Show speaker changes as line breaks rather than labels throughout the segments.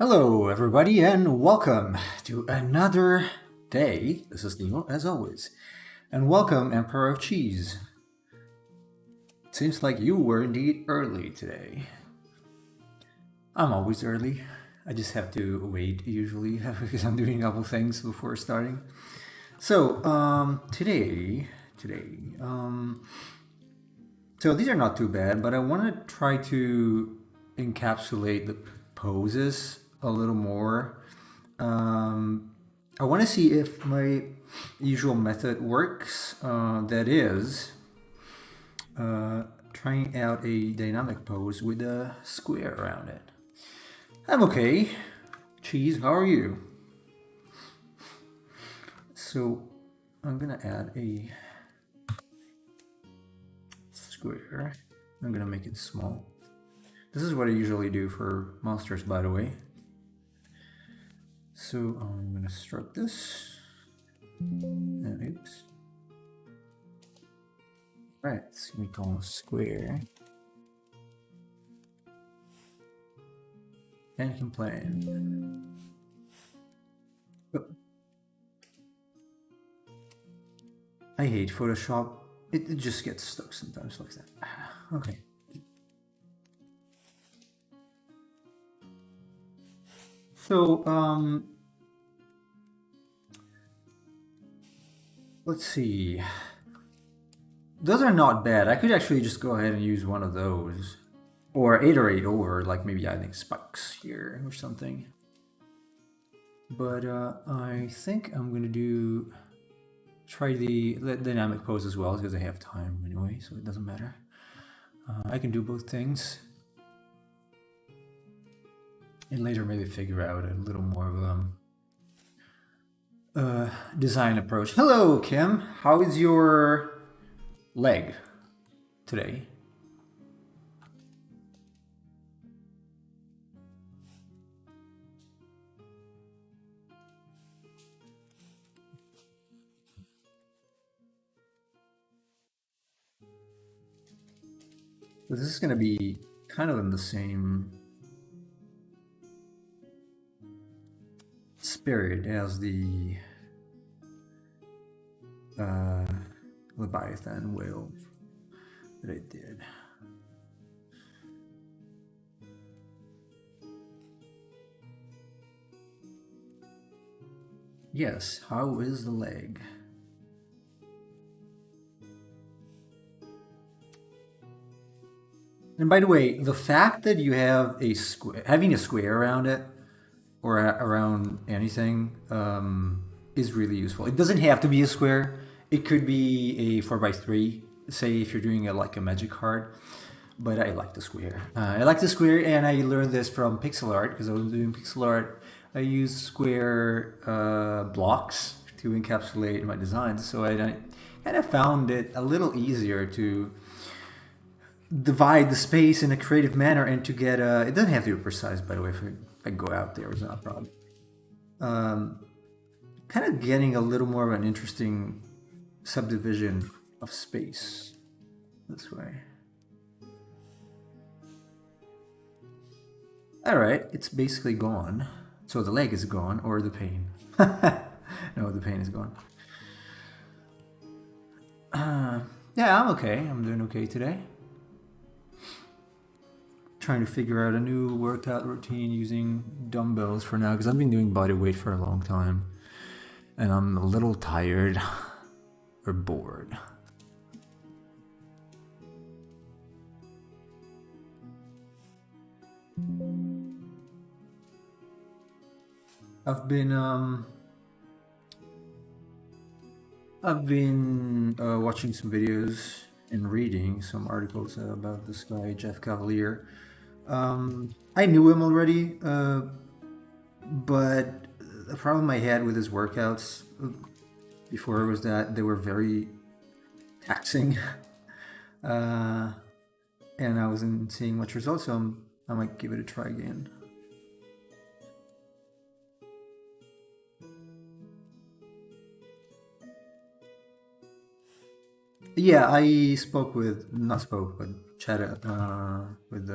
Hello, everybody, and welcome to another day. This is Nemo, as always. And welcome, Emperor of Cheese. Seems like you were indeed early today. I'm always early. I just have to wait, usually, because I'm doing a couple things before starting. So, today, so these are not too bad, but I want to try to encapsulate the poses a little more. I want to see if my usual method works. That is, trying out a dynamic pose with a square around it. I'm okay. Cheese, how are you? So I'm gonna add a square. I'm gonna make it small. This is what I usually do for monsters, by the way. So I'm gonna start this. And oops. Right, it's gonna be called a square. Can't complain. Oh. I hate Photoshop. It just gets stuck sometimes like that. Okay. So, let's see. Those are not bad. I could actually just go ahead and use one of those. Or iterate over, like maybe adding spikes here or something. But I think I'm gonna try the dynamic pose as well, because I have time anyway, so it doesn't matter. I can do both things. And later maybe figure out a little more of a design approach. Hello, Kim. How is your leg today? This is going to be kind of in the same spirit as the Leviathan whale that I did. Yes, how is the leg? And by the way, the fact that you have having a square around it, or around anything, is really useful. It doesn't have to be a square. It could be a 4x3, say if you're doing like a magic card. But I like the square. I like the square, and I learned this from pixel art, because I was doing pixel art. I use square blocks to encapsulate my designs, so I kind of found it a little easier to divide the space in a creative manner and to get it doesn't have to be precise, by the way. If I go out there, it's not a problem. Kind of getting a little more of an interesting subdivision of space this way. All right, it's basically gone. So the leg is gone, or the pain. No, the pain is gone. Yeah, I'm okay. I'm doing okay today. Trying to figure out a new workout routine using dumbbells for now, because I've been doing body weight for a long time, and I'm a little tired or bored. I've been watching some videos and reading some articles about this guy, Jeff Cavalier. I knew him already, but the problem I had with his workouts before was that they were very taxing, and I wasn't seeing much results, so I might give it a try again. Yeah, I chatted with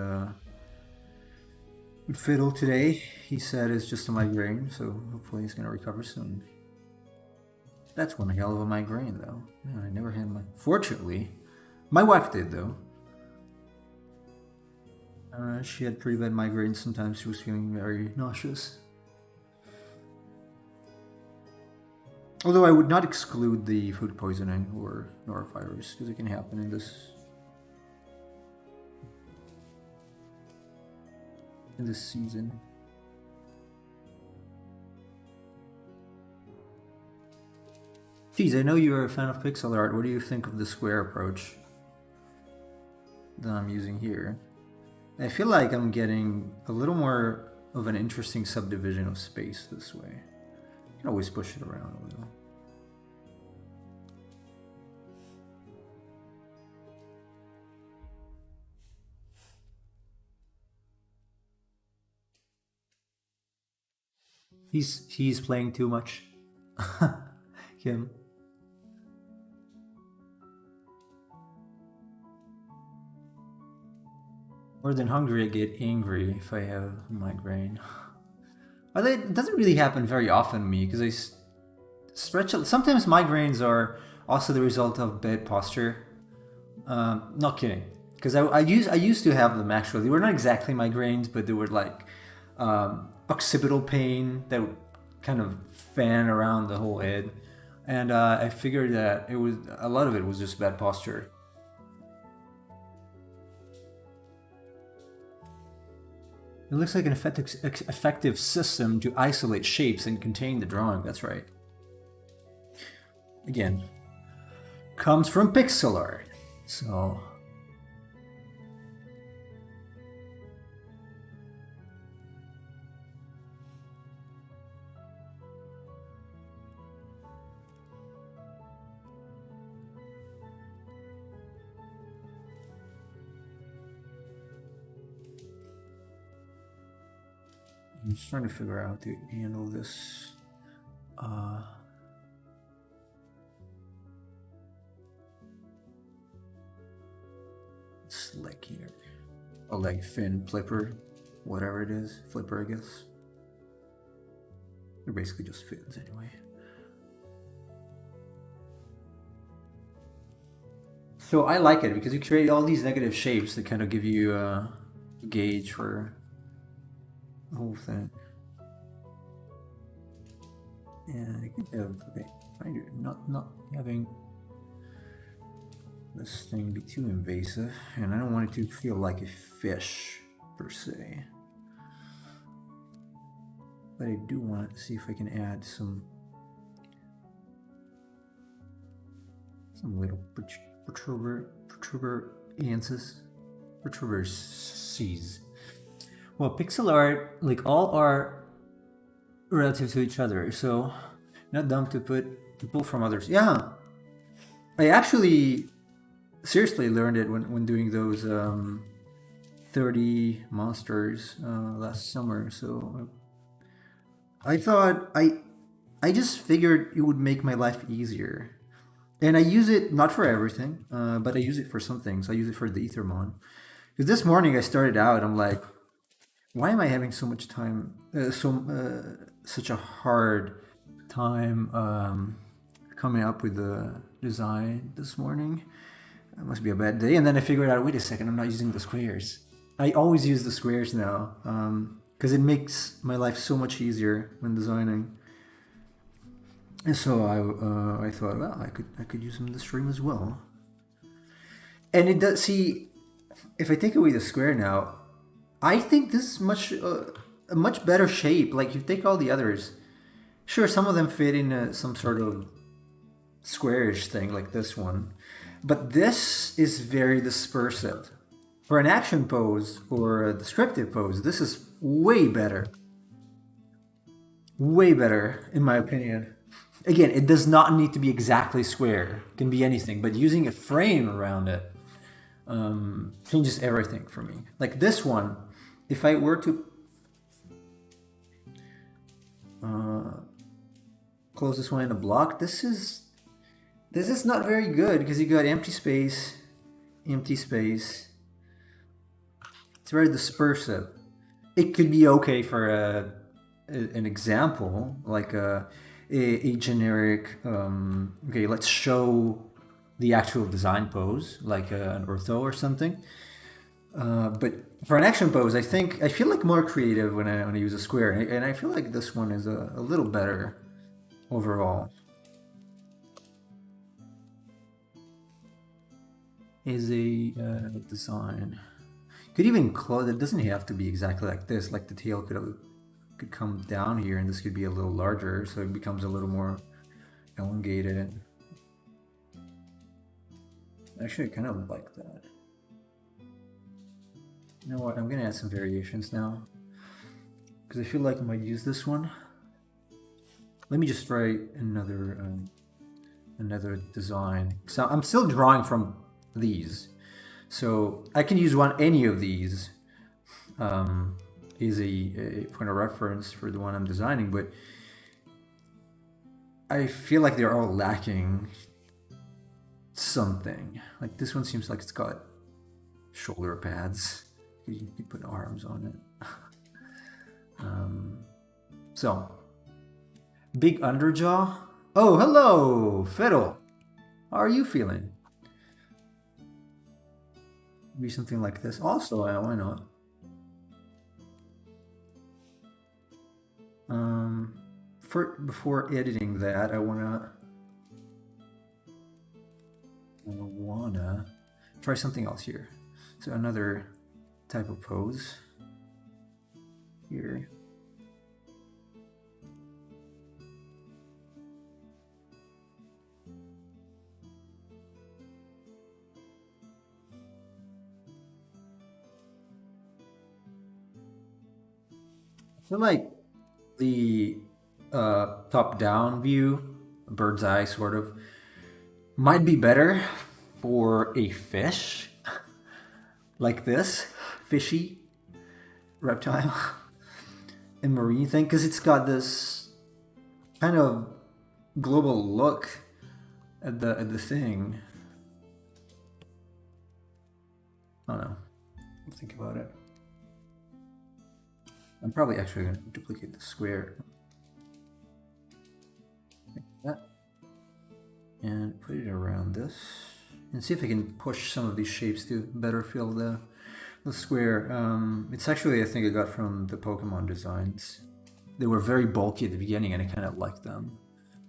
With Fiddle today, he said it's just a migraine, so hopefully he's gonna recover soon. That's one hell of a migraine, though. Yeah, I never had my. Fortunately, my wife did though. She had pretty bad migraines. Sometimes she was feeling very nauseous. Although I would not exclude the food poisoning or norovirus, because it can happen in this season. Geez, I know you're a fan of pixel art. What do you think of the square approach that I'm using here? I feel like I'm getting a little more of an interesting subdivision of space this way. You can always push it around a little. He's playing too much. Him. More than hungry, I get angry if I have a migraine. Although it doesn't really happen very often to me because I stretch. Sometimes migraines are also the result of bad posture. Not kidding, because I used to have them actually. They were not exactly migraines, but they were like occipital pain that would kind of fan around the whole head, and I figured that it was a lot of it was just bad posture. It looks like an effective system to isolate shapes and contain the drawing. That's right. Again, comes from pixel art. So I'm just trying to figure out how to handle this. Slick here. A leg fin flipper, whatever it is, flipper, I guess. They're basically just fins anyway. So I like it because you create all these negative shapes that kind of give you a gauge for the whole thing. And I could have, okay, trying to not having this thing be too invasive, and I don't want it to feel like a fish per se. But I do want to see if I can add some little protuberances. Well, pixel art, like all art, relative to each other, so not dumb to pull from others. Yeah, I actually seriously learned it when doing those 30 monsters last summer. So I thought I just figured it would make my life easier. And I use it not for everything, but I use it for some things. I use it for the Ethermon. Because this morning I started out, I'm like, why am I having so much time, such a hard time coming up with the design this morning? It must be a bad day. And then I figured out, wait a second, I'm not using the squares. I always use the squares now because it makes my life so much easier when designing. And so I thought, well, I could use them in the stream as well. And it does. See, if I take away the square now, I think this is a much better shape. Like you take all the others, sure, some of them fit in some sort of squarish thing like this one, but this is very dispersive. For an action pose or a descriptive pose, this is way better. Way better, in my opinion. Again, it does not need to be exactly square. It can be anything, but using a frame around it changes everything for me. Like this one, if I were to close this one in a block, this is not very good because you got empty space. It's very dispersive. it could be okay for an example, like a generic. Okay, let's show the actual design pose, like an ortho or something. But for an action pose, I feel like more creative when I use a square, and I feel like this one is a little better overall. Is a design. Could even close. It doesn't have to be exactly like this. Like the tail could come down here, and this could be a little larger, so it becomes a little more elongated. Actually, I kind of like that. You know what? I'm gonna add some variations now because I feel like I might use this one. Let me just try another design. So I'm still drawing from these, so I can use any of these is a point of reference for the one I'm designing, but I feel like they're all lacking something. Like this one seems like it's got shoulder pads. You could put arms on it. So, big underjaw. Oh, hello, Fiddle. How are you feeling? Maybe something like this. Also, why not? Before editing that, I wanna try something else here. So another type of pose here. I feel like the top-down view, bird's eye sort of, might be better for a fish like this, fishy reptile and marine thing, because it's got this kind of global look at the thing. I don't know. Think about it. I'm probably actually going to duplicate the square like that and put it around this and see if I can push some of these shapes to better fill the square. It's actually, I think I got from the Pokemon designs. They were very bulky at the beginning and I kind of liked them,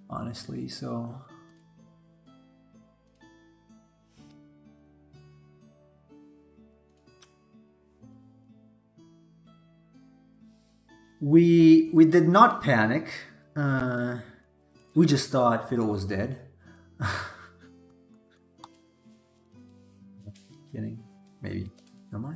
honestly, so... We did not panic. We just thought Fiddle was dead. Kidding? Maybe. Am I?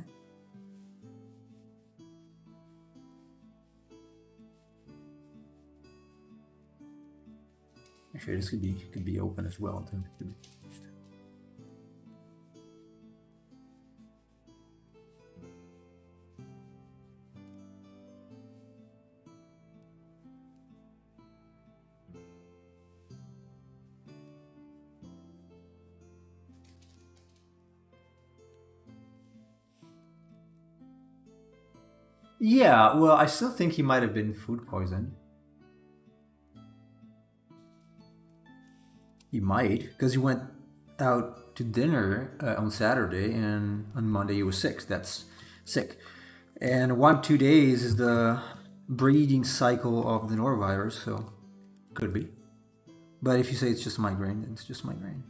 Actually, this could be open as well. Yeah, well, I still think he might have been food poisoned. He might, because he went out to dinner on Saturday, and on Monday he was sick. That's sick. And 1-2 days is the breeding cycle of the norovirus, so could be. But if you say it's just migraine, then it's just migraine.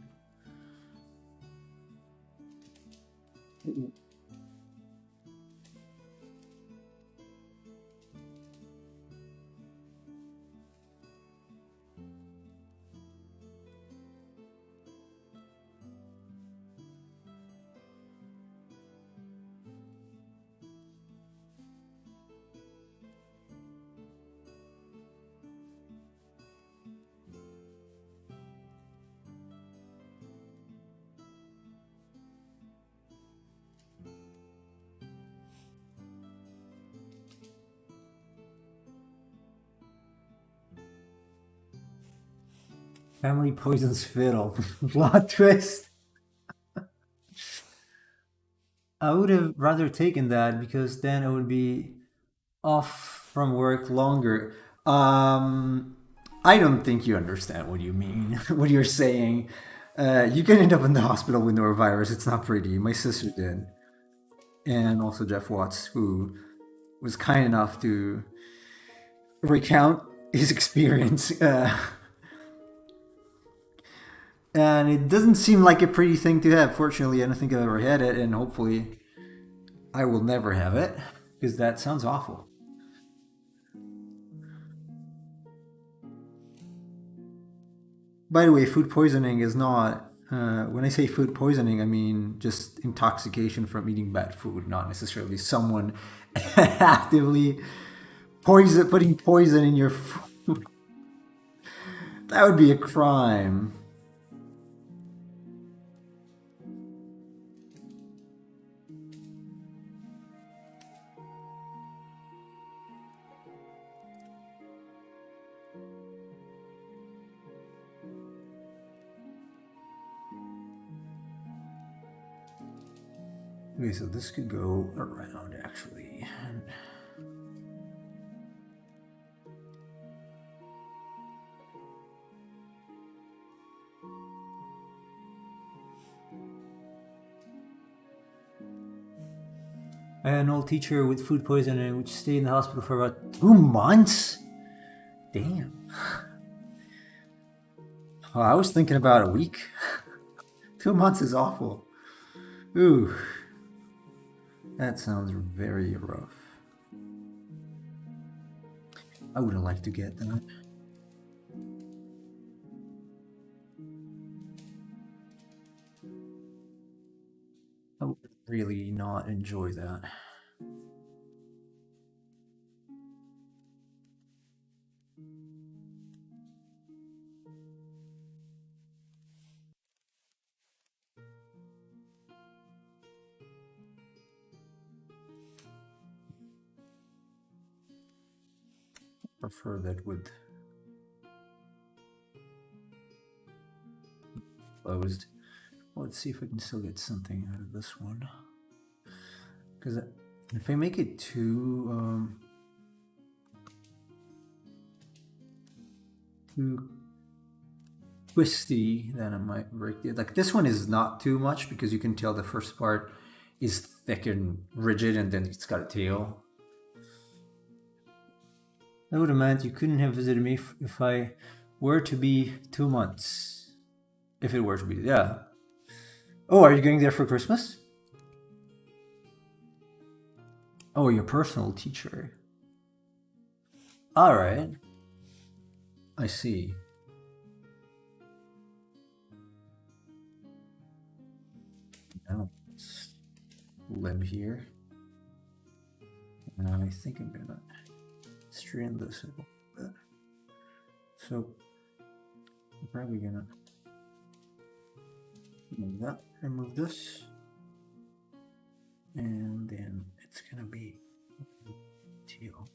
Family poisons Fiddle. Plot twist. I would have rather taken that because then it would be off from work longer. Um, I don't think you understand what you mean, what you're saying. You can end up in the hospital with norovirus. It's not pretty. My sister did. And also Jeff Watts, who was kind enough to recount his experience. And it doesn't seem like a pretty thing to have. Fortunately, I don't think I've ever had it, and hopefully I will never have it, because that sounds awful. By the way, food poisoning is not. When I say food poisoning, I mean just intoxication from eating bad food, not necessarily someone actively putting poison in your food. That would be a crime. Okay, so this could go around actually. I had an old teacher with food poisoning which stayed in the hospital for about 2 months. Damn. Oh, I was thinking about a week. 2 months is awful. Ooh. That sounds very rough. I would have liked to get that. I would really not enjoy that. Prefer that with closed. Let's see if I can still get something out of this one. Because if I make it too twisty, then I might break it. Like this one is not too much because you can tell the first part is thick and rigid, and then it's got a tail. That would have meant you couldn't have visited me if I were to be 2 months. If it were to be, yeah. Oh, are you going there for Christmas? Oh, your personal teacher. All right. I see. Now let's live here. And I think I'm gonna straighten this a little bit. So I'm probably gonna move that, remove this, and then it's gonna be teal.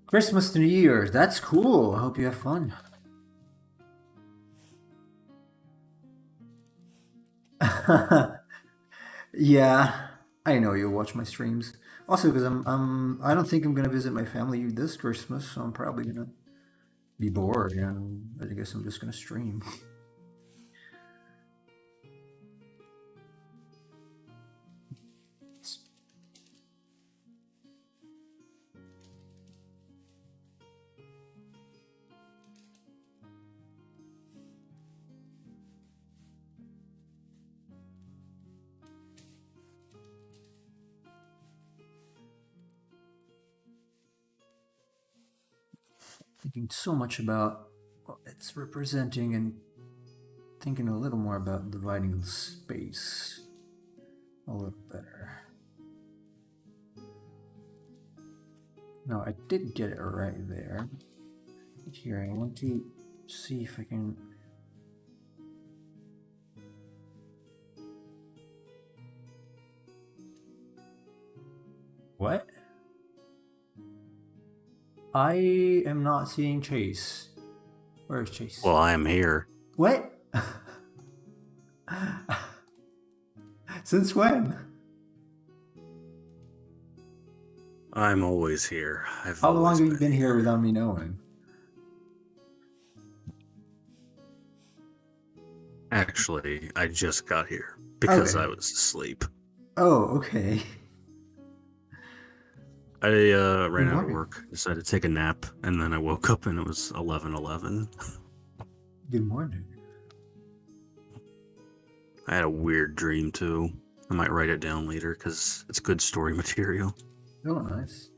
Christmas to New Year's, that's cool. I hope you have fun. Yeah, I know you'll watch my streams. Also, because I don't think I'm gonna visit my family this Christmas, so I'm probably gonna be bored, and I guess I'm just gonna stream. Thinking so much about what it's representing and thinking a little more about dividing the space a little better. No, I did get it right there. Here, I want to see if I can. What? I am not seeing Chase. Where is Chase?
Well, I am here.
What? Since when?
I'm always here.
How long have you been here without me knowing?
Actually, I just got here because
Okay.
I was asleep.
Oh, okay.
I
Good
ran out of
morning.
work, decided to take a nap, and then I woke up and it was 11:11.
Good morning.
I had a weird dream too. I might write it down later because it's good story material.
Oh, nice.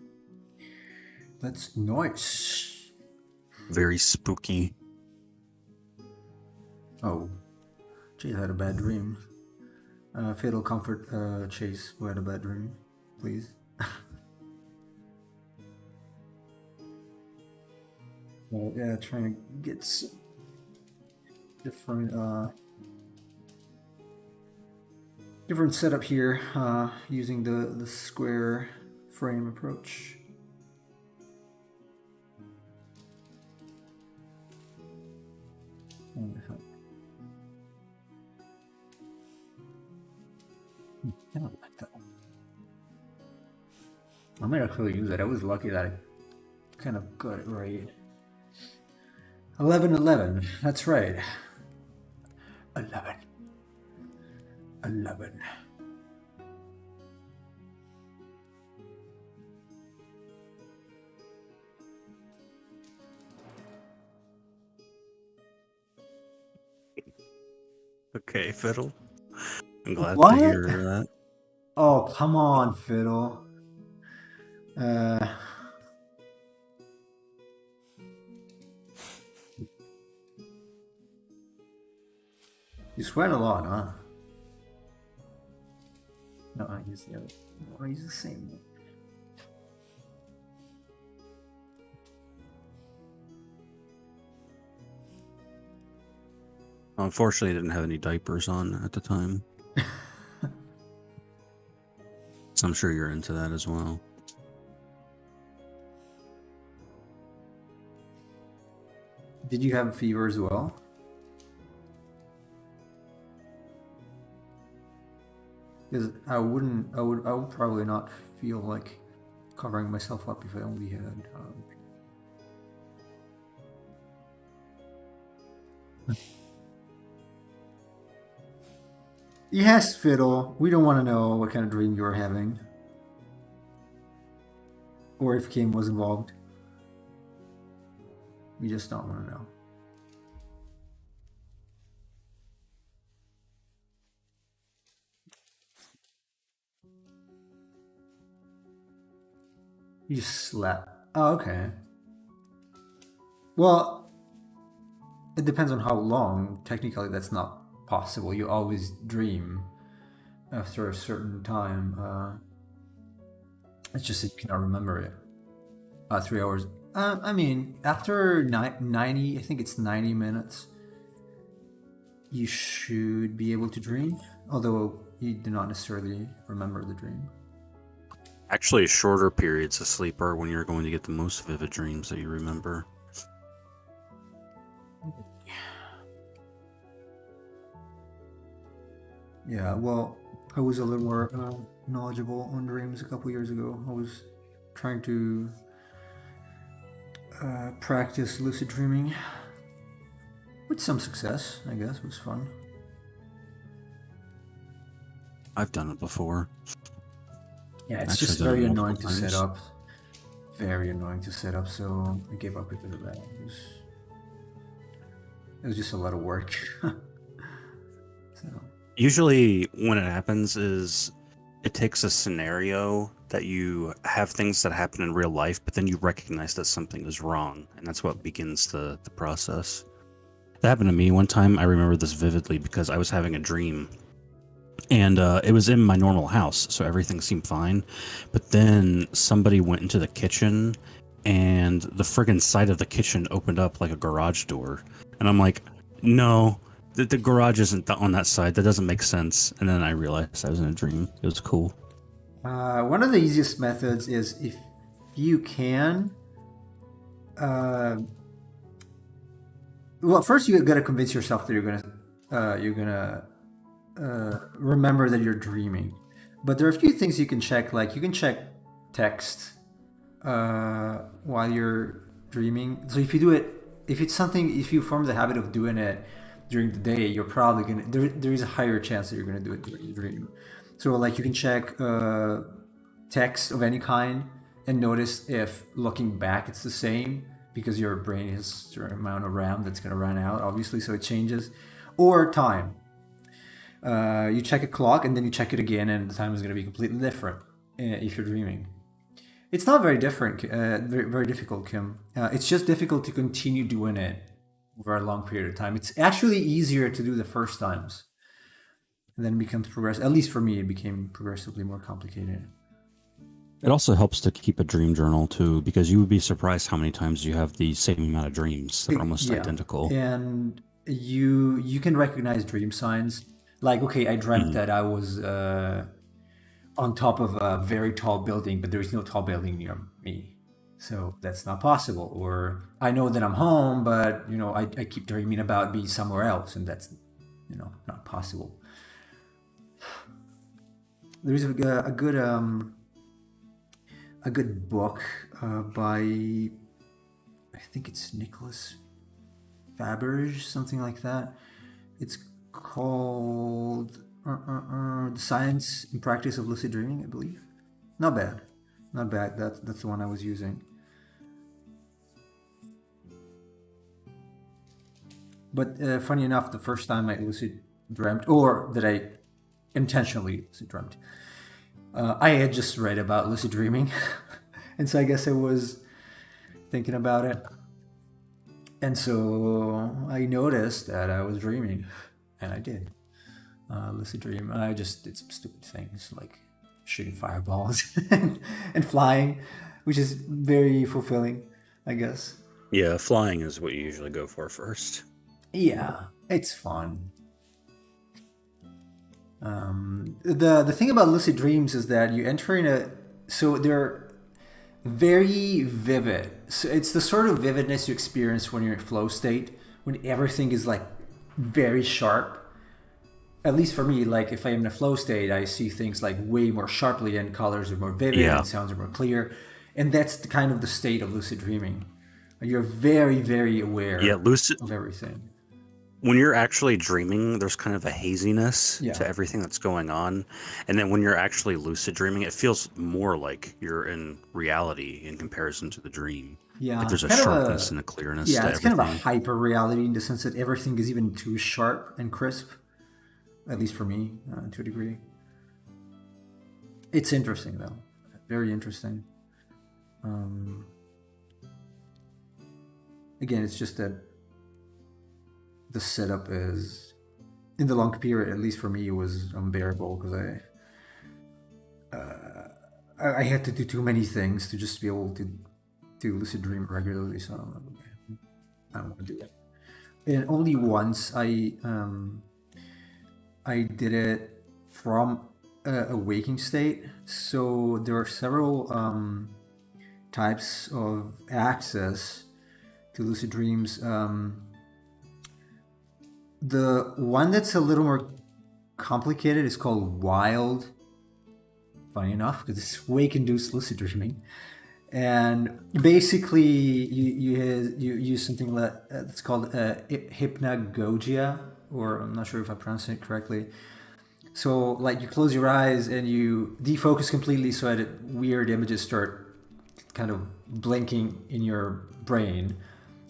That's nice.
Very spooky.
Oh, Chase had a bad dream. Fatal comfort, Chase, who had a bad dream, please. Well, yeah, trying to get some different setup here, using the square frame approach. I don't like that. I might actually use it. I was lucky that I kind of got it right. 11:11. That's right. 11. 11.
Okay, Fiddle. I'm glad
What?
to hear that.
Oh, come on, Fiddle. You sweat a lot, huh? No, I use the other. I use the same one.
Unfortunately, I didn't have any diapers on at the time. So I'm sure you're into that as well.
Did you have a fever as well? Because I would probably not feel like covering myself up if I only had. Yes, Fiddle. We don't want to know what kind of dream you were having, or if Kim was involved. We just don't want to know. You just slept. Oh, okay. Well, it depends on how long. Technically, that's not possible. You always dream after a certain time. It's just that you cannot remember it. 3 hours. I mean, after 90, I think it's 90 minutes, you should be able to dream, although you do not necessarily remember the dream.
Actually, shorter periods of sleep are when you're going to get the most vivid dreams that you remember.
Yeah, well, I was a little more knowledgeable on dreams a couple years ago. I was trying to practice lucid dreaming with some success, I guess. It was fun.
I've done it before.
Yeah, it's
Actually,
just
I've done it
very
multiple
annoying to set
times.
up. Very annoying to set up, so I gave up because of that. It was just a lot of work. So
Usually, when it happens, is it takes a scenario that you have things that happen in real life, but then you recognize that something is wrong, and that's what begins the process. That happened to me one time. I remember this vividly because I was having a dream. And it was in my normal house, so everything seemed fine. But then somebody went into the kitchen, and the friggin' side of the kitchen opened up like a garage door. And I'm like, no, the garage isn't on that side. That doesn't make sense. And then I realized I was in a dream. It was cool.
one of the easiest methods is if you can well, first you got to convince yourself that you're gonna remember that you're dreaming. But there are a few things you can check. Like you can check text while you're dreaming. So if you do it, if you form the habit of doing it during the day, you're probably gonna there is a higher chance that you're gonna do it during the dream. So like you can check text of any kind and notice if looking back it's the same because your brain has a certain amount of RAM that's gonna run out, obviously, so it changes. Or time. You check a clock and then you check it again, and the time is going to be completely different if you're dreaming. It's not very different, very difficult, Kim. It's just difficult to continue doing it over a long period of time. It's actually easier to do the first times, and then it becomes progressive. At least for me, it became progressively more complicated.
It also helps to keep a dream journal too, because you would be surprised how many times you have the same amount of dreams that are almost identical.
And you can recognize dream signs. Like, okay, I dreamt that I was on top of a very tall building, but there is no tall building near me. So that's not possible. Or I know that I'm home, but, I keep dreaming about being somewhere else, and that's, not possible. There is a good book by, I think it's Nicholas Faberge, something like that. It's called The Science and Practice of Lucid Dreaming, I believe. Not bad. That's the one I was using. But funny enough, the first time I lucid dreamt, or that I intentionally lucid dreamt, I had just read about lucid dreaming. And so I guess I was thinking about it. And so I noticed that I was dreaming. And I did lucid dream. I just did some stupid things like shooting fireballs and flying, which is very fulfilling, I guess.
Yeah, flying is what you usually go for first.
Yeah, it's fun. The thing about lucid dreams is that you enter in so they're very vivid. So it's the sort of vividness you experience when you're in flow state, when everything is like very sharp. At least for me, like if I am in a flow state, I see things like way more sharply, and colors are more vivid, and sounds are more clear. And that's the kind of the state of lucid dreaming. You're very, very aware of everything.
When you're actually dreaming, there's kind of a haziness to everything that's going on. And then when you're actually lucid dreaming, it feels more like you're in reality in comparison to the dream.
Yeah.
Like there's a sharpness and a clearness to everything. Yeah,
it's kind of a hyper reality in the sense that everything is even too sharp and crisp. At least for me, to a degree. It's interesting, though. Very interesting. Again, it's just that the setup is, in the long period, at least for me, it was unbearable because I had to do too many things to just be able to do lucid dream regularly. So I'm like, okay, I don't want to do that. And only once I did it from a waking state. So there are several types of access to lucid dreams. The one that's a little more complicated is called wild. Funny enough, because it's wake-induced lucid dreaming. And basically, you use something that's called hypnagogia, or I'm not sure if I pronounced it correctly. So, like, you close your eyes and you defocus completely so that weird images start kind of blinking in your brain.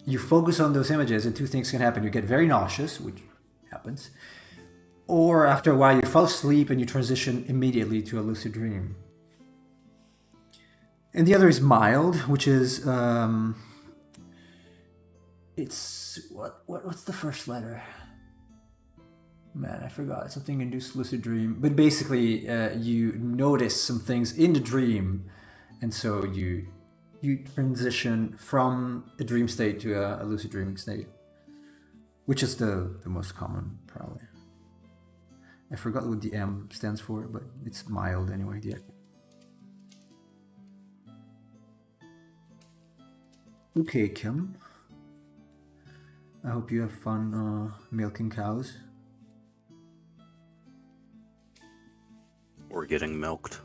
You focus on those images, and two things can happen. You get very nauseous, which happens, or after a while you fall asleep and you transition immediately to a lucid dream. And the other is mild, which is it's what's the first letter? Man, I forgot. Something induced lucid dream. But basically, you notice some things in the dream, and so you transition from a dream state to a lucid dreaming state, which is the most common, probably. I forgot what the M stands for, but it's mild anyway. Okay, Kim. I hope you have fun milking cows.
Or getting milked.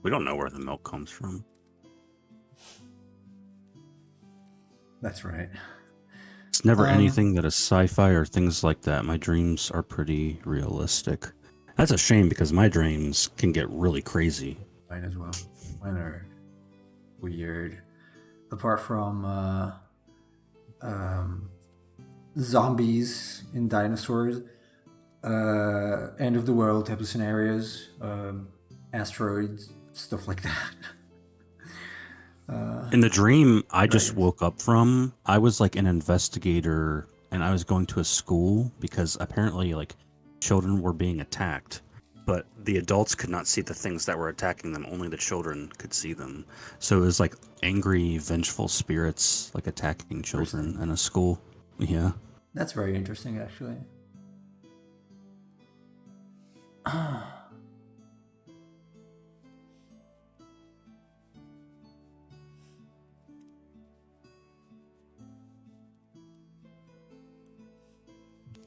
We don't know where the milk comes from.
That's right.
It's never anything that is sci-fi or things like that. My dreams are pretty realistic. That's a shame because my dreams can get really crazy.
Mine as well. Mine are weird. Apart from zombies and dinosaurs, end of the world type of scenarios, asteroids, stuff like that.
In the dream I just woke up from, I was like an investigator and I was going to a school because apparently like children were being attacked, but the adults could not see the things that were attacking them. Only the children could see them. So it was like angry, vengeful spirits like attacking children in a school. Yeah.
That's very interesting, actually.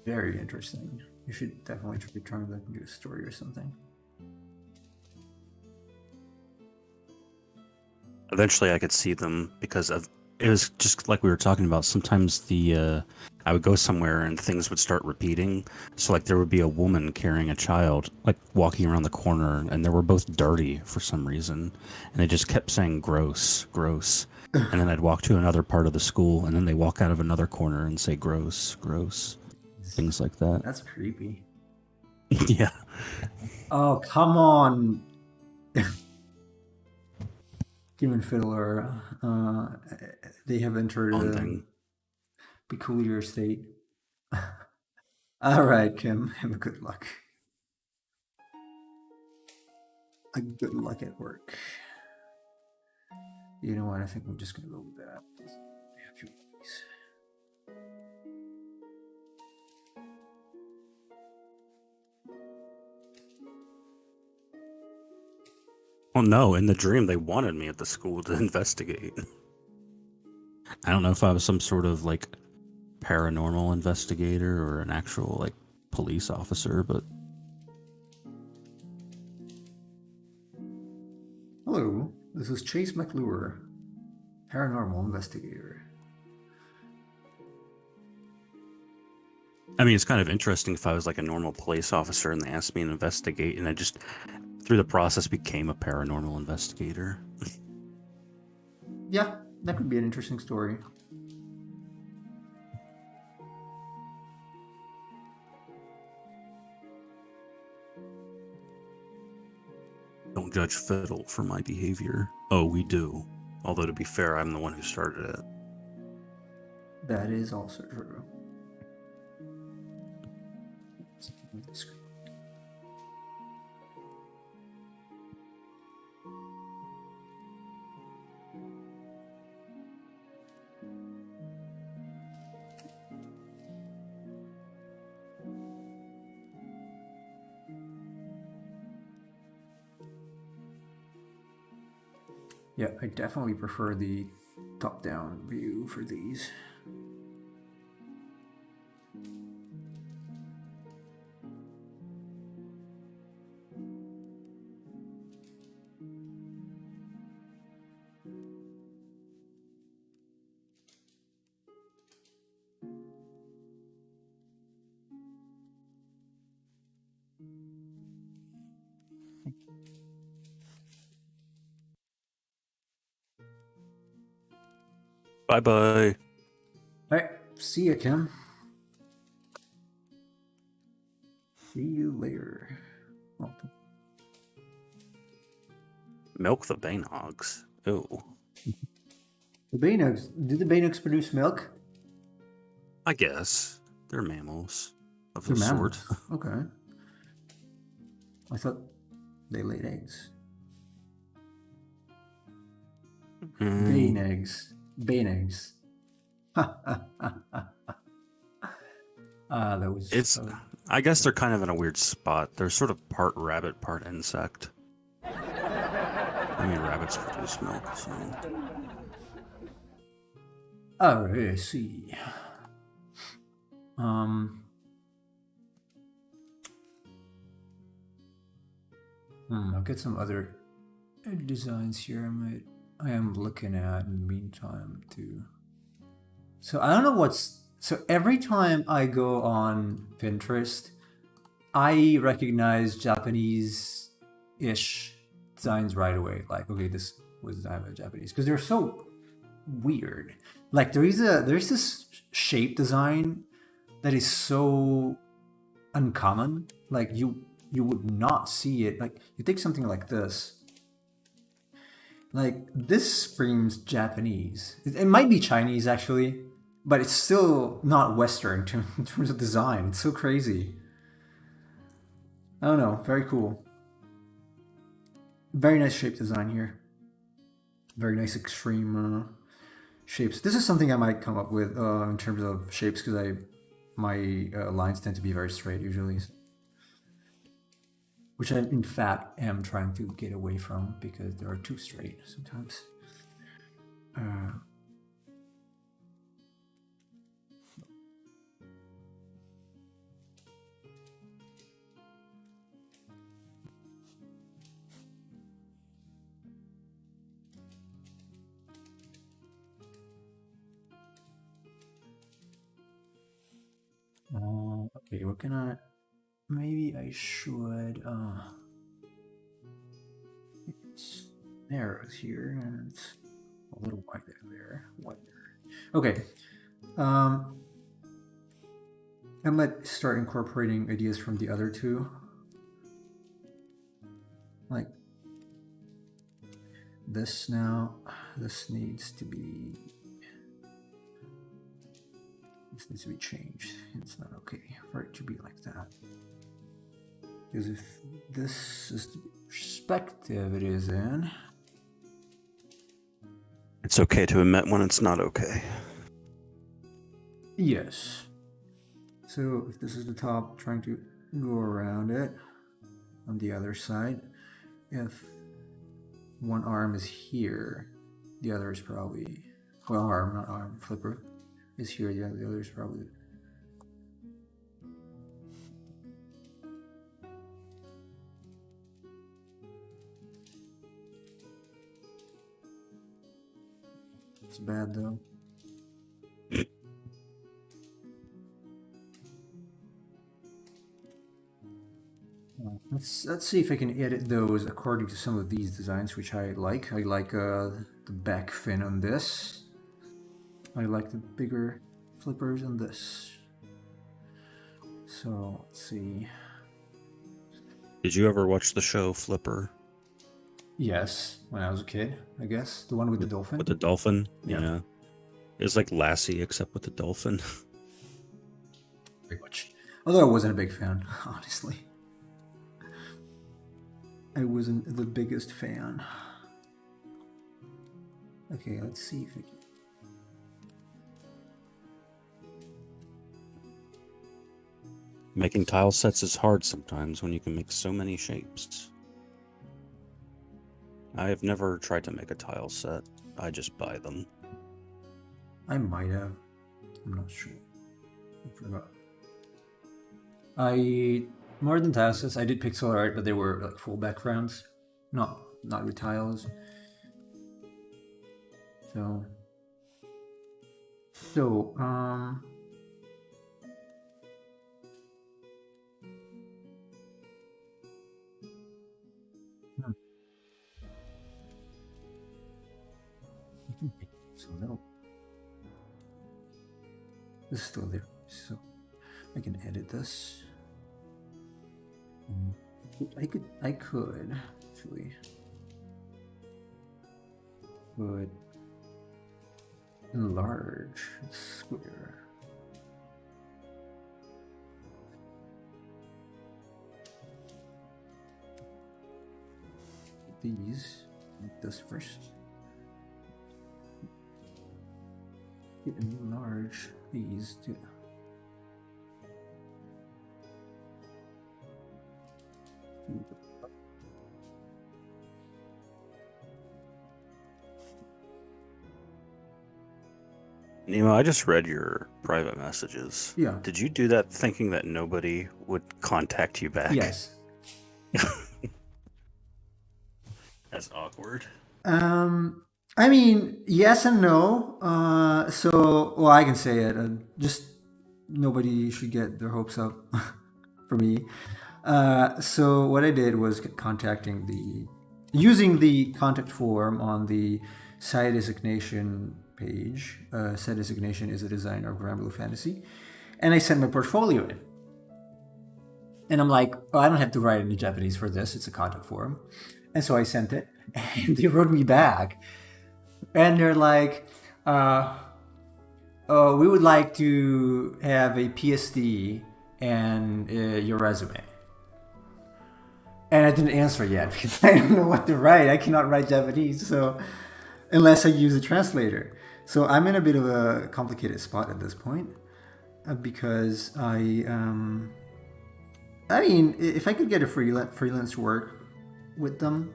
Very interesting. You should definitely turn that into a story or something.
Eventually I could see them because of it was just like we were talking about. Sometimes I would go somewhere and things would start repeating. So like there would be a woman carrying a child like walking around the corner and they were both dirty for some reason and they just kept saying gross, gross. And then I'd walk to another part of the school and then they walk out of another corner and say gross, gross. Things like that.
That's creepy.
Yeah.
Oh, come on. Kim and Fiddler, they have entered a peculiar state. All right, Kim, have a good luck. A good luck at work. You know what? I think I'm just going to go with that.
Well, no, in the dream they wanted me at the school to investigate. I don't know if I was some sort of like paranormal investigator or an actual like police officer, but
hello, this is Chase McClure, paranormal investigator.
I mean, it's kind of interesting if I was like a normal police officer and they asked me to investigate, and I just through the process became a paranormal investigator.
Yeah, that could be an interesting story.
Don't judge Fiddle for my behavior. Oh, we do. Although to be fair, I'm the one who started it.
That is also true. Yeah, I definitely prefer the top-down view for these.
Bye-bye.
All right, see ya, Kim. See you later. Oh.
Milk the Bainogs. Ew.
The Bainogs. Do the Bainogs produce milk?
I guess. They're mammals of
They're
the
mammals.
sort.
Okay. I thought they laid eggs. Bane eggs. Bane eggs. That was.
It's. I guess they're kind of in a weird spot. They're sort of part rabbit, part insect. I mean, rabbits produce milk, so.
Alright, I see. I'll get some other designs here. I am looking at in the meantime too. So I don't know what's. So every time I go on Pinterest, I recognize Japanese-ish designs right away. Like, okay, this was designed by Japanese because they're so weird. Like there's this shape design that is so uncommon. Like you would not see it. Like you take something like this. Like this screams Japanese. It might be Chinese actually, but it's still not Western in terms of design. It's so crazy. I don't know. Very cool. Very nice shape design here. Very nice extreme shapes. This is something I might come up with in terms of shapes because my lines tend to be very straight usually. Which I, in fact, am trying to get away from because they are too straight sometimes. Okay, we're gonna. Maybe I should. It's narrows here, and it's a little wider there. Wider. Okay. I might start incorporating ideas from the other two. Like this now. This needs to be. This needs to be changed. It's not okay for it to be like that. Because if this is the perspective it is in...
It's okay to admit when it's not okay.
Yes. So if this is the top, trying to go around it on the other side. If one arm is here, the other is probably... Well, arm, not arm, flipper is here, the other is probably... It's bad though. Let's see if I can edit those according to some of these designs, which I like. I like the back fin on this. I like the bigger flippers on this. So let's see.
Did you ever watch the show Flipper?
Yes, when I was a kid, I guess. The one with the dolphin?
With the dolphin?
Yeah.
Yeah. It was like Lassie, except with the dolphin.
Pretty much. Although I wasn't a big fan, honestly. I wasn't the biggest fan. Okay, let's see if I can...
Making tile sets is hard sometimes when you can make so many shapes. I have never tried to make a tile set. I just buy them.
I might have. I'm not sure. I forgot. More than tile sets, I did pixel art, but they were like full backgrounds. Not with tiles. So so no. This is still there, so I can edit this. I could actually would enlarge the square. These, like this first. Enlarge these too.
Nemo, I just read your private messages.
Yeah.
Did you do that thinking that nobody would contact you back?
Yes.
That's awkward.
Um, I mean, yes and no. Well, I can say it. Just nobody should get their hopes up for me. So what I did was using the contact form on the site designation page. Site designation is a designer of Grand Blue Fantasy, and I sent my portfolio in. And I'm like, oh, I don't have to write any Japanese for this. It's a contact form. And so I sent it, and they wrote me back, and they're like, "Oh, we would like to have a PSD and your resume." And I didn't answer yet because I don't know what to write. I cannot write Japanese, so unless I use a translator. So I'm in a bit of a complicated spot at this point because I mean, if I could get a freelance work with them,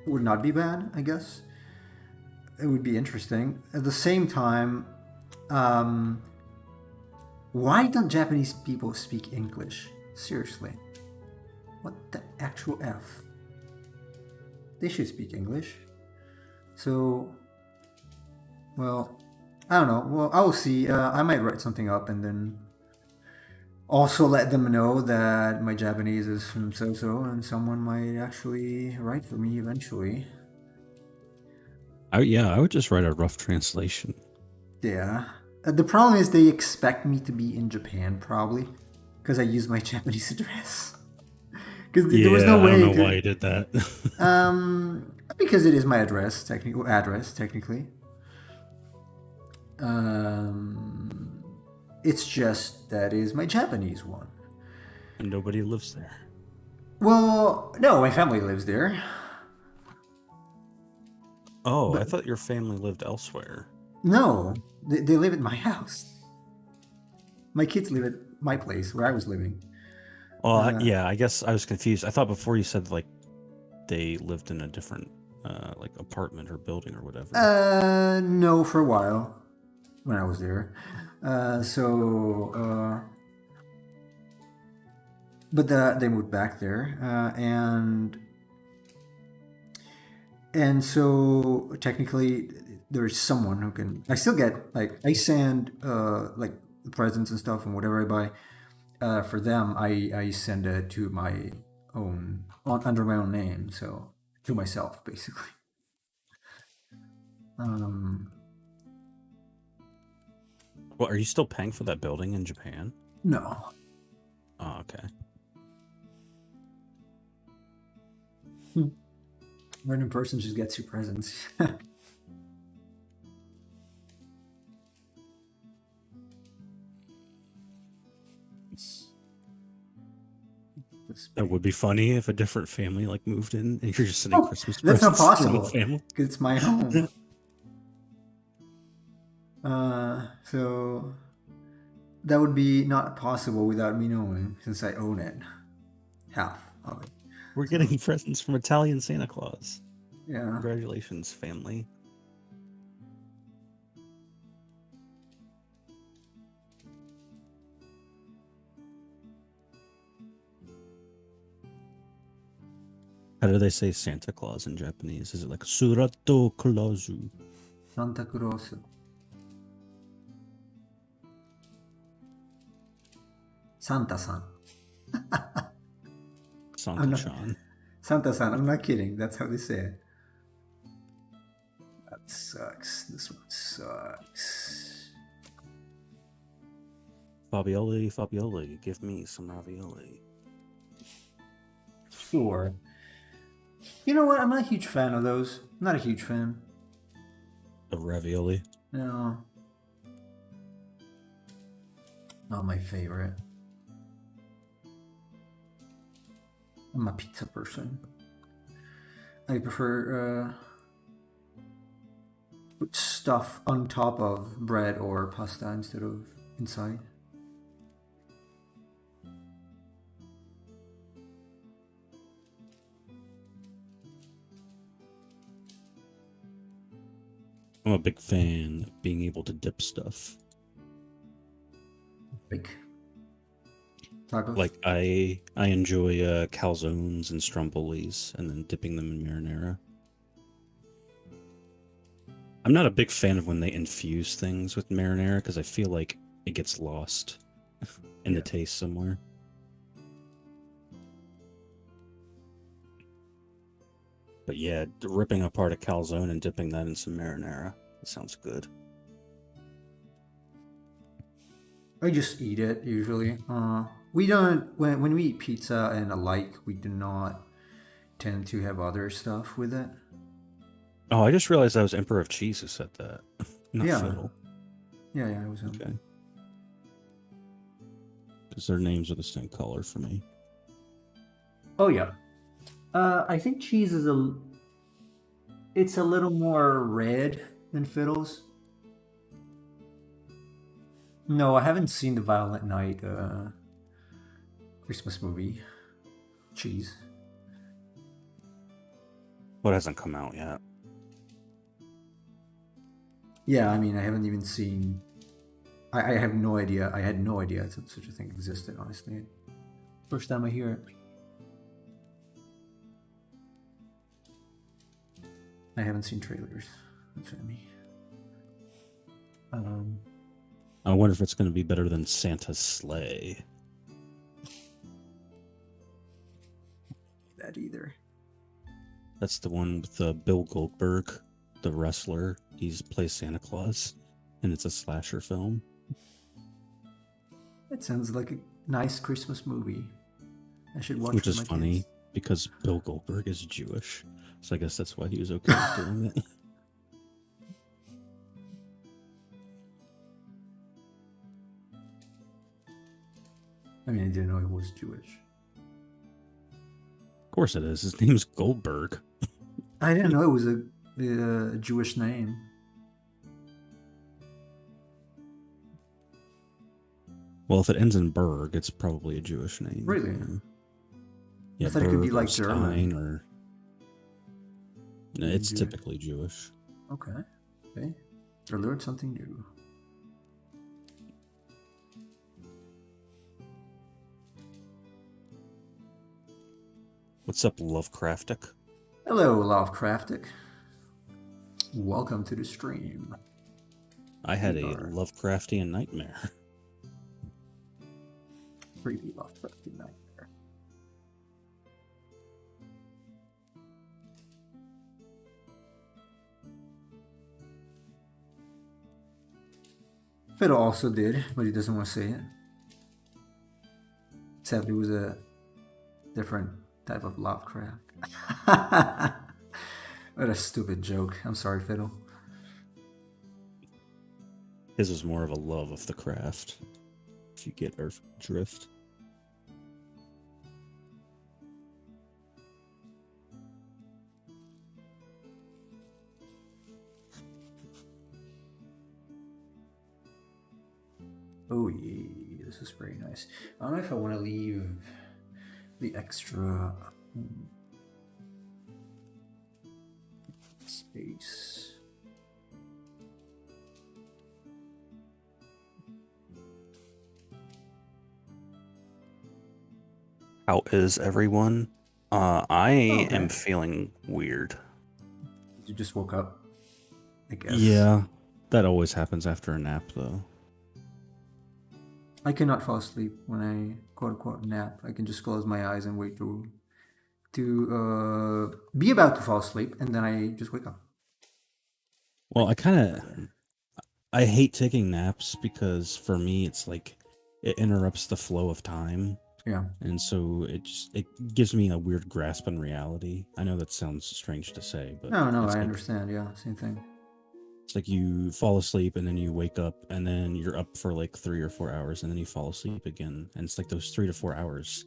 it would not be bad, I guess. It would be interesting. At the same time, why don't Japanese people speak English? Seriously. What the actual F? They should speak English. So, well, I don't know. Well, I will see. I might write something up and then also let them know that my Japanese is from so-so and someone might actually write for me eventually.
I would just write a rough translation.
Yeah. The problem is they expect me to be in Japan, probably, because I use my Japanese address. Because there was no way.
I don't know why you did that.
Because it is my address, technically. It's just that is my Japanese one.
And nobody lives there.
Well, no, my family lives there.
Oh, I thought your family lived elsewhere.
No, they live at my house. My kids live at my place where I was living.
Well, yeah, I guess I was confused. I thought before you said like they lived in a different like apartment or building or whatever.
No, for a while when I was there. But they moved back there, and so technically there's someone who can. I still get like I send like presents and stuff and whatever I buy for them. I send it to my own under my own name, so to myself basically.
Well, are you still paying for that building in Japan?
No.
Oh, okay.
Random person just gets you presents.
That would be funny if a different family like moved in and you're just sending Christmas
That's not
presents to
possible.
one family.
Because it's my home. So that would be not possible without me knowing, since I own it. Half of it.
We're getting presents from Italian Santa Claus.
Yeah.
Congratulations, family. How do they say Santa Claus in Japanese? Is it like Surato Clausu?
Santa Claus. Santa-san.
Santa-chan.
Santa-san, I'm not kidding. That's how they say it. That sucks. This one sucks.
Fabioli, give me some ravioli.
Sure. You know what? I'm not a huge fan of those. I'm not a huge fan.
Of ravioli?
No. Not my favorite. I'm a pizza person. I prefer put stuff on top of bread or pasta instead of inside.
I'm a big fan of being able to dip stuff.
Like tacos.
Like I enjoy calzones and strombolis, and then dipping them in marinara. I'm not a big fan of when they infuse things with marinara because I feel like it gets lost in the taste somewhere. But yeah, ripping apart a calzone and dipping that in some marinara. That sounds good.
I just eat it usually. We don't when we eat pizza and alike. We do not tend to have other stuff with it.
Oh, I just realized that was Emperor of Cheese who said that. Not
Yeah.
Fiddle.
Yeah, it was him.
Okay. Because their names are the same color for me.
Oh yeah. I think cheese is it's a little more red than Fiddles. No, I haven't seen the Violent Night Christmas movie. Cheese.
Well, it hasn't come out yet.
Yeah, I mean, I haven't even seen. I have no idea. I had no idea such a thing existed. Honestly, first time I hear it. I haven't seen trailers. That's what I mean.
I wonder if it's going to be better than Santa's Sleigh.
That either.
That's the one with Bill Goldberg, the wrestler. He's plays Santa Claus, and it's a slasher film.
That sounds like a nice Christmas movie. I should watch.
Which
with
is
my
funny
kids.
because Bill Goldberg is Jewish, so I guess that's why he was okay with doing it.
I mean, I didn't know he was Jewish.
Of course it is. His name's Goldberg.
I didn't know it was a Jewish name.
Well, if it ends in Berg, it's probably a Jewish name.
Really?
Yeah,
I thought it could be
Berg
like
or Stein
German.
or... No, it's
Jewish.
typically Jewish.
Okay. Okay. I learned something new.
What's up, Lovecraftic?
Hello, Lovecraftic. Welcome to the stream.
I had a Lovecraftian nightmare.
Creepy Lovecraftian nightmare. Fiddle also did, but he doesn't want to say it. Except it was a different type of Lovecraft. What a stupid joke. I'm sorry, Fiddle.
His was more of a love of the craft, if you get our drift.
Oh yeah, this is very nice. I don't know if I want to leave the extra space.
How is everyone? I
Okay.
am feeling weird.
You just woke up, I guess.
Yeah, that always happens after a nap, though.
I cannot fall asleep when I quote unquote nap. I can just close my eyes and wait to be about to fall asleep, and then I just wake up.
Well, I hate taking naps because for me it's like it interrupts the flow of time.
Yeah.
And so it gives me a weird grasp on reality. I know that sounds strange to say, but
No, I
like,
understand. Yeah, same thing.
It's like you fall asleep and then you wake up and then you're up for like 3 or 4 hours and then you fall asleep again. And it's like those 3 to 4 hours,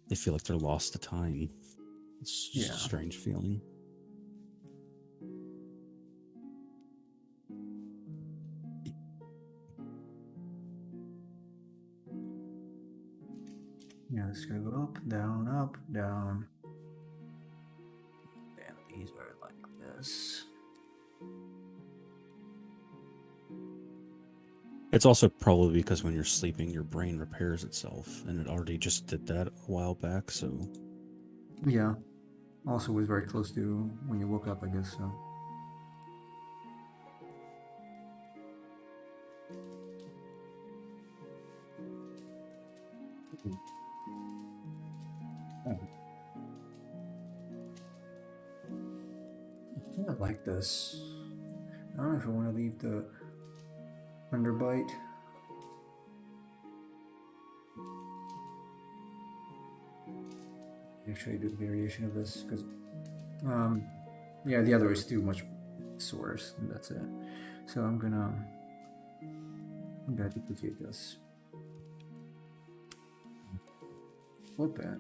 they feel like they're lost to time. It's just a strange feeling.
Yeah, let's go up, down, up, down. And these are like this.
It's also probably because when you're sleeping, your brain repairs itself, and it already just did that a while back. So
Yeah. Also was very close to when you woke up, I guess, so. I kind of like this. I don't know if I want to leave the underbite. Actually do a variation of this because yeah, the other is too much source, and that's it. So I'm gonna duplicate this, flip it,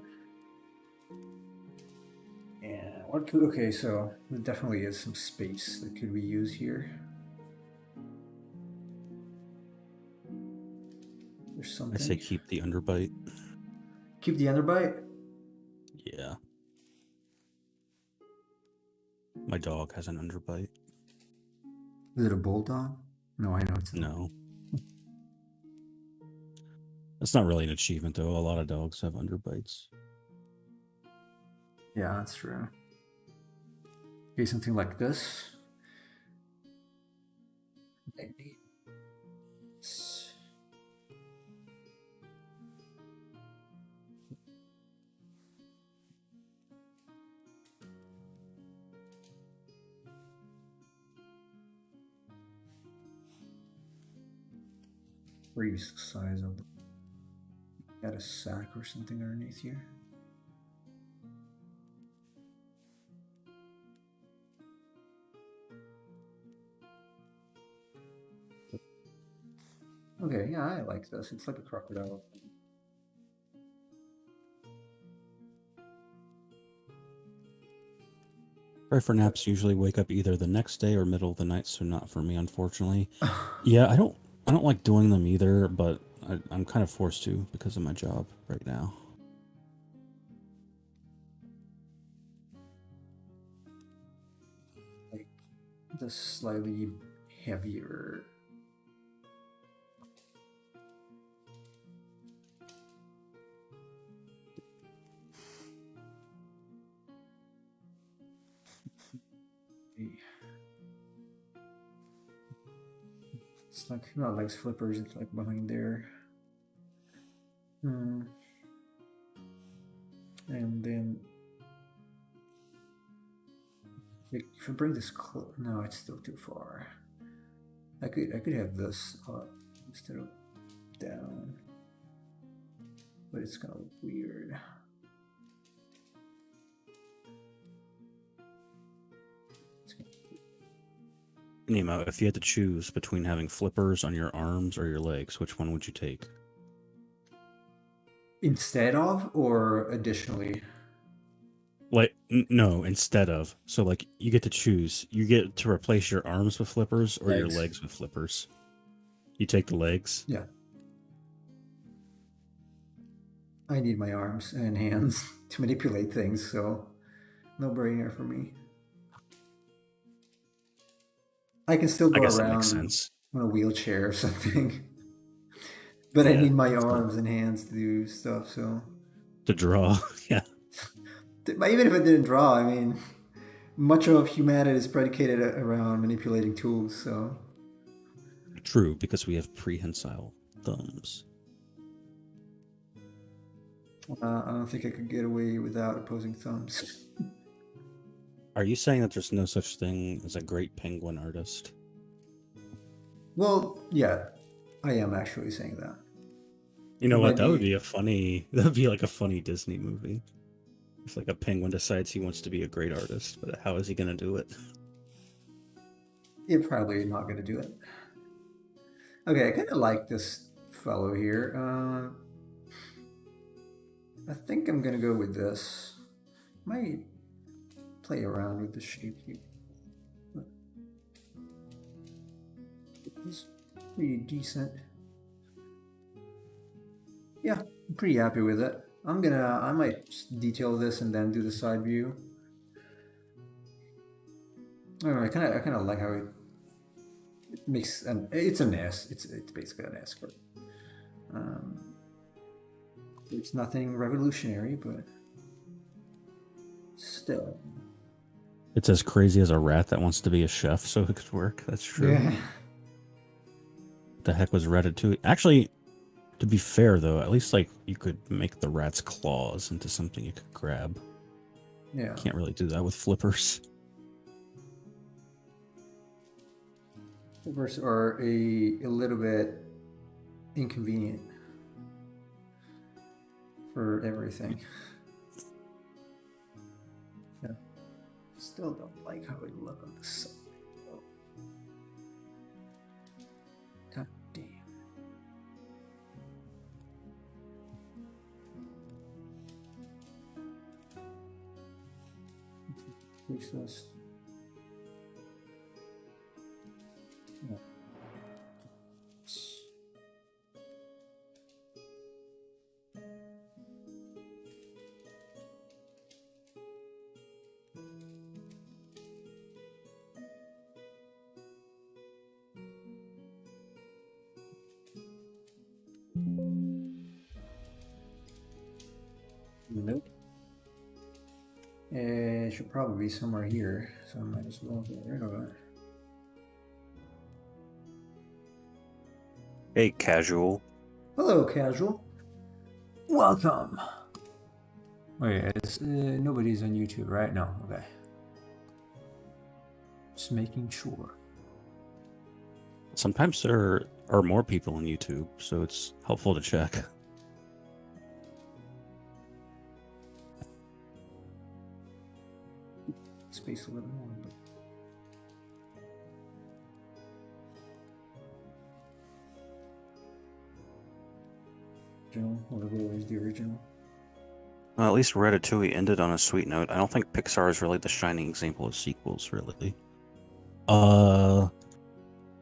and what could, okay, so there definitely is some space that could be used here. There's
I
something.
say keep the underbite.
Keep the underbite.
Yeah. My dog has an underbite.
Is it a bulldog? No, I know it's not.
No. That's not really an achievement, though. A lot of dogs have underbites.
Yeah, that's true. Okay, something like this. Increase the size of the. Got a sack or something underneath here. Okay, yeah, I like this. It's like a crocodile.
Pray for naps usually wake up either the next day or middle of the night, so not for me, unfortunately. Yeah, I don't like doing them either, but I'm kind of forced to because of my job right now.
Like the slightly heavier. It's like not like flippers, it's like behind there. And then if I bring this close, no, it's still too far. I could have this up instead of down, but it's gonna look weird.
Nemo, if you had to choose between having flippers on your arms or your legs, which one would you take?
Instead of or additionally?
Like, no, instead of. So, like, you get to choose. You get to replace your arms with flippers or your
Legs.
legs with flippers. You take the legs?
Yeah. I need my arms and hands to manipulate things, so no brainer for me. I can still
I
go
guess that makes
around
sense.
on a wheelchair or something. But I
Yeah,
need my
so-
arms and hands to do stuff, so.
To draw, yeah.
But even if I didn't draw, I mean, much of humanity is predicated around manipulating tools, so.
True, because we have prehensile thumbs.
I don't think I could get away without opposing thumbs.
Are you saying that there's no such thing as a great penguin artist?
Well, yeah, I am actually saying that.
You know
It
what?
might
That would
be-
be a funny. That would be like a funny Disney movie. It's like a penguin decides he wants to be a great artist, but how is he going to do it?
You're probably not going to do it. Okay, I kind of like this fellow here. I think I'm going to go with this. Might play around with the shape here. It's pretty decent. Yeah, I'm pretty happy with it. I might just detail this and then do the side view. I don't know, I kind of like how it it makes it's a nest. It's basically a nest, but it's nothing revolutionary, but still.
It's as crazy as a rat that wants to be a chef so it could work. That's true.
Yeah.
The heck was Ratatouille? Actually, to be fair though, at least like you could make the rat's claws into something you could grab.
Yeah.
Can't really do that with flippers.
Flippers are a little bit inconvenient for everything. Yeah. Still don't like how it looks on the side. Oh. God damn. Fix this. Yeah. Nope. It should probably be somewhere here, so I might as well get rid of it.
Hey, casual.
Hello, casual. Welcome. Wait, nobody's on YouTube, right? No, okay. Just making sure.
Sometimes there are more people on YouTube, so it's helpful to check.
Space a little more, but original, whatever is the original.
Well, at least Ratatouille ended on a sweet note. I don't think Pixar is really the shining example of sequels, really.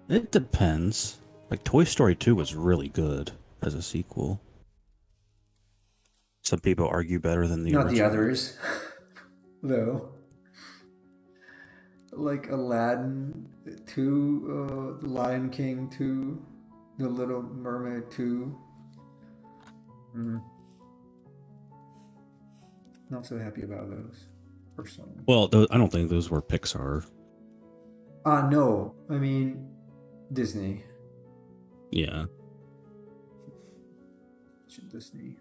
It depends. Like Toy Story 2 was really good as a sequel. Some people argue better than the
Not the
original.
others, though. Like Aladdin 2, The Lion King 2, The Little Mermaid 2. Not so happy about those, personally.
Well, I don't think those were Pixar.
No. I mean, Disney.
Yeah.
Disney.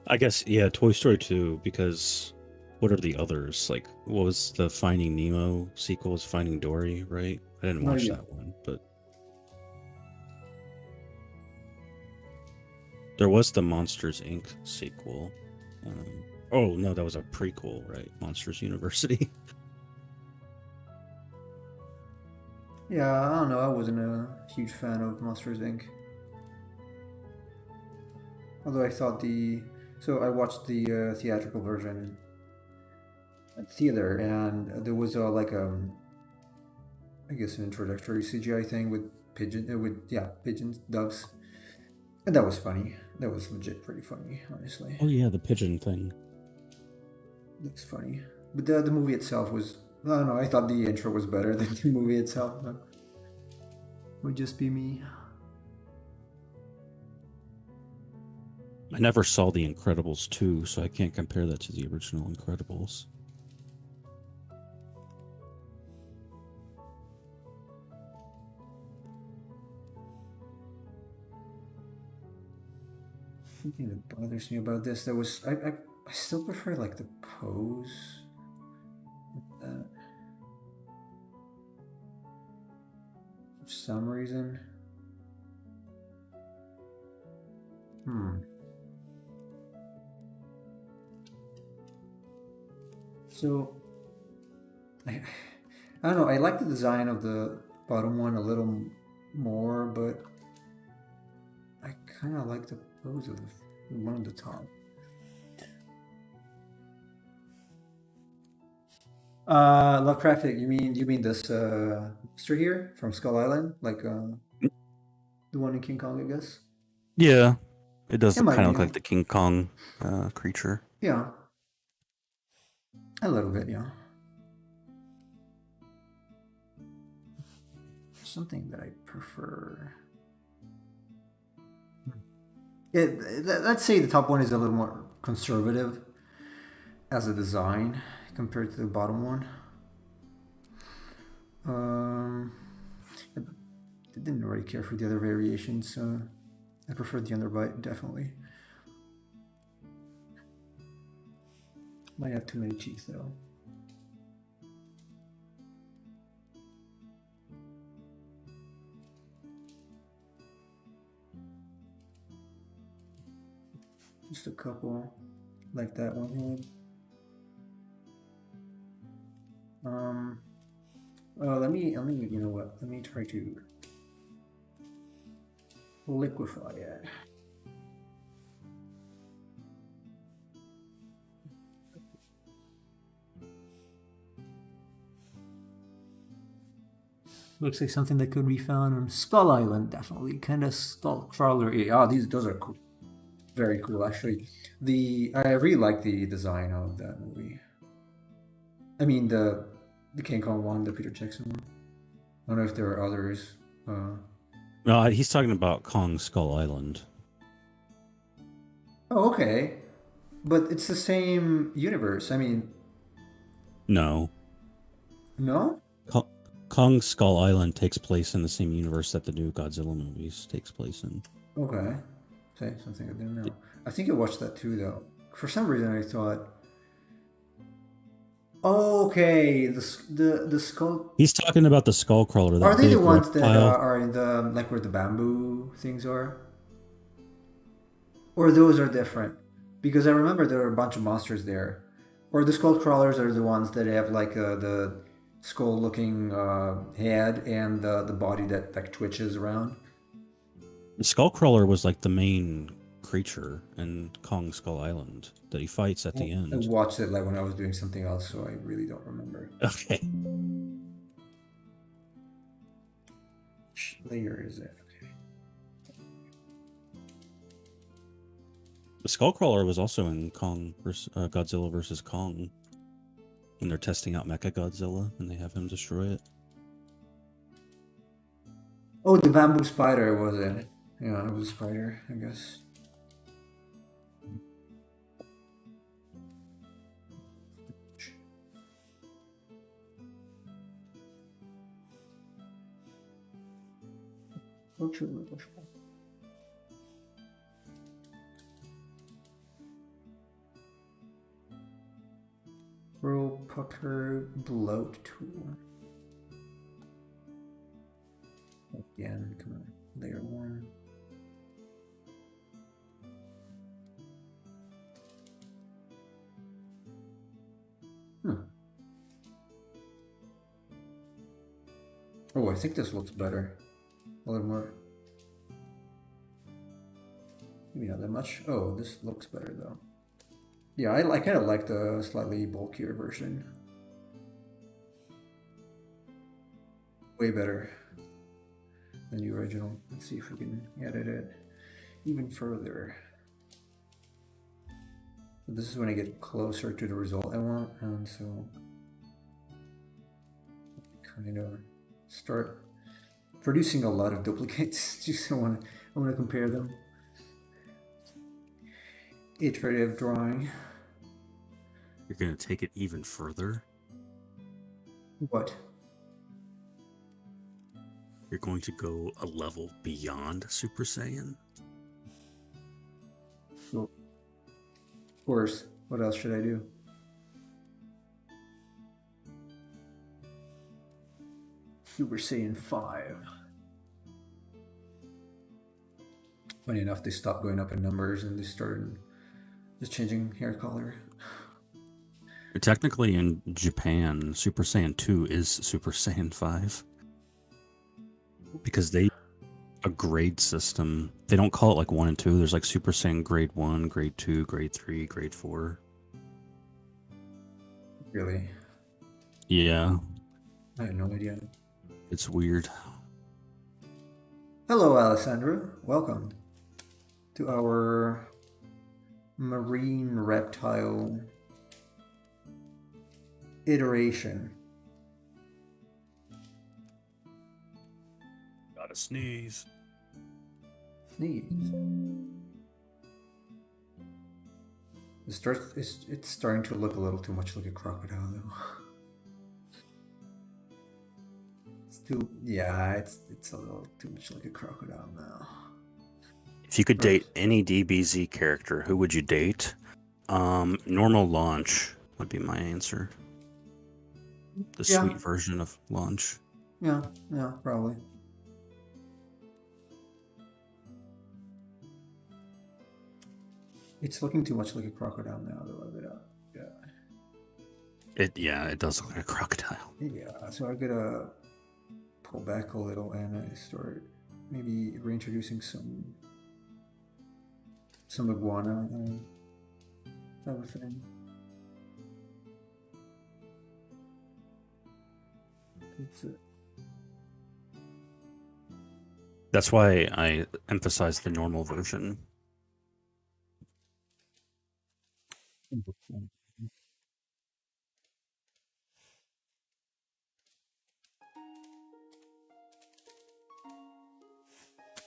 I guess, yeah, Toy Story 2, because what are the others? Like, what was the Finding Nemo sequel? Was Finding Dory, right? I didn't watch that one, but there was the Monsters, Inc. sequel. Oh, no, that was a prequel, right? Monsters University.
Yeah, I don't know. I wasn't a huge fan of Monsters, Inc. Although I thought So I watched the theatrical version at theater, and there was I guess an introductory CGI thing with pigeons, doves, and that was funny. That was legit pretty funny, honestly.
Oh yeah, the pigeon thing.
That's funny, but the movie itself was, I don't know. I thought the intro was better than the movie itself. But would just be me.
I never saw The Incredibles 2, so I can't compare that to the original Incredibles.
The thing that bothers me about this, I still prefer like the pose. For some reason. So, I don't know. I like the design of the bottom one a little more, but I kind of like the pose of the one at the top. Lovecraftic. You mean this monster here from Skull Island, like the The one in King Kong, I guess.
Yeah, it does
It might
kind of
be.
look like the King Kong creature.
Yeah, a little bit. Yeah. Something that I prefer. Let's say the top one is a little more conservative as a design compared to the bottom one. I didn't really care for the other variations, so I prefer the underbite, definitely. Might have too many cheeks, though. Just a couple, like that one here. Let me, you know what? Let me try to liquefy it. Looks like something that could be found on Skull Island, definitely. Kind of skull crawler. Oh, those are cool. Very cool, actually. I really like the design of that movie. I mean the King Kong one, the Peter Jackson one. I don't know if there are others.
No, he's talking about Kong Skull Island.
Oh, okay. But it's the same universe. I mean,
No,
no?
Kong Skull Island takes place in the same universe that the new Godzilla movies takes place in.
Okay. Say something I didn't know. I think I watched that too, though. For some reason, I thought. Oh, okay, the skull.
He's talking about the skull crawler. That
Are they the
big
ones that
reptile.
are in the like where the bamboo things are? Or those are different? Because I remember there were a bunch of monsters there. Or the skull crawlers are the ones that have like the skull-looking head and the body that like twitches around.
The skull crawler was like the main creature in Kong Skull Island that he fights at the end.
I watched it like when I was doing something else, so I really don't remember.
Okay.
Which layer is it? Okay.
The Skullcrawler was also in Godzilla versus Kong when they're testing out Mechagodzilla and they have him destroy it.
Oh, the bamboo spider was it? Yeah, it was a spider, I guess. Roll pucker bloat tool. Again, come on, layer 1. Oh, I think this looks better. A little more. Maybe not that much. Oh, this looks better though. Yeah, I kind of like the slightly bulkier version. Way better than the original. Let's see if we can edit it even further. This is when I get closer to the result I want, and so kind of start producing a lot of duplicates. Just I want to compare them. Iterative drawing.
You're going to take it even further?
What?
You're going to go a level beyond Super Saiyan?
Well, of course. What else should I do? Super Saiyan 5. Funny enough, they stopped going up in numbers and they started just changing hair color.
Technically, in Japan, Super Saiyan 2 is Super Saiyan 5. Because they a grade system. They don't call it like 1 and 2. There's like Super Saiyan grade 1, grade 2, grade 3, grade 4.
Really?
Yeah.
I had no idea.
It's weird.
Hello, Alessandra. Welcome to our marine reptile iteration.
Gotta sneeze.
Sneeze. It's starting to look a little too much like a crocodile, though. It's a little too much like a crocodile now.
If you could date any DBZ character, who would you date? Normal Launch would be my answer. The sweet version of Launch.
Yeah, probably. It's looking too much like a crocodile now, though.
It does look like a crocodile.
Yeah, so I gotta pull back a little and I start maybe reintroducing some iguana type of thing.
That's why I emphasize the normal version.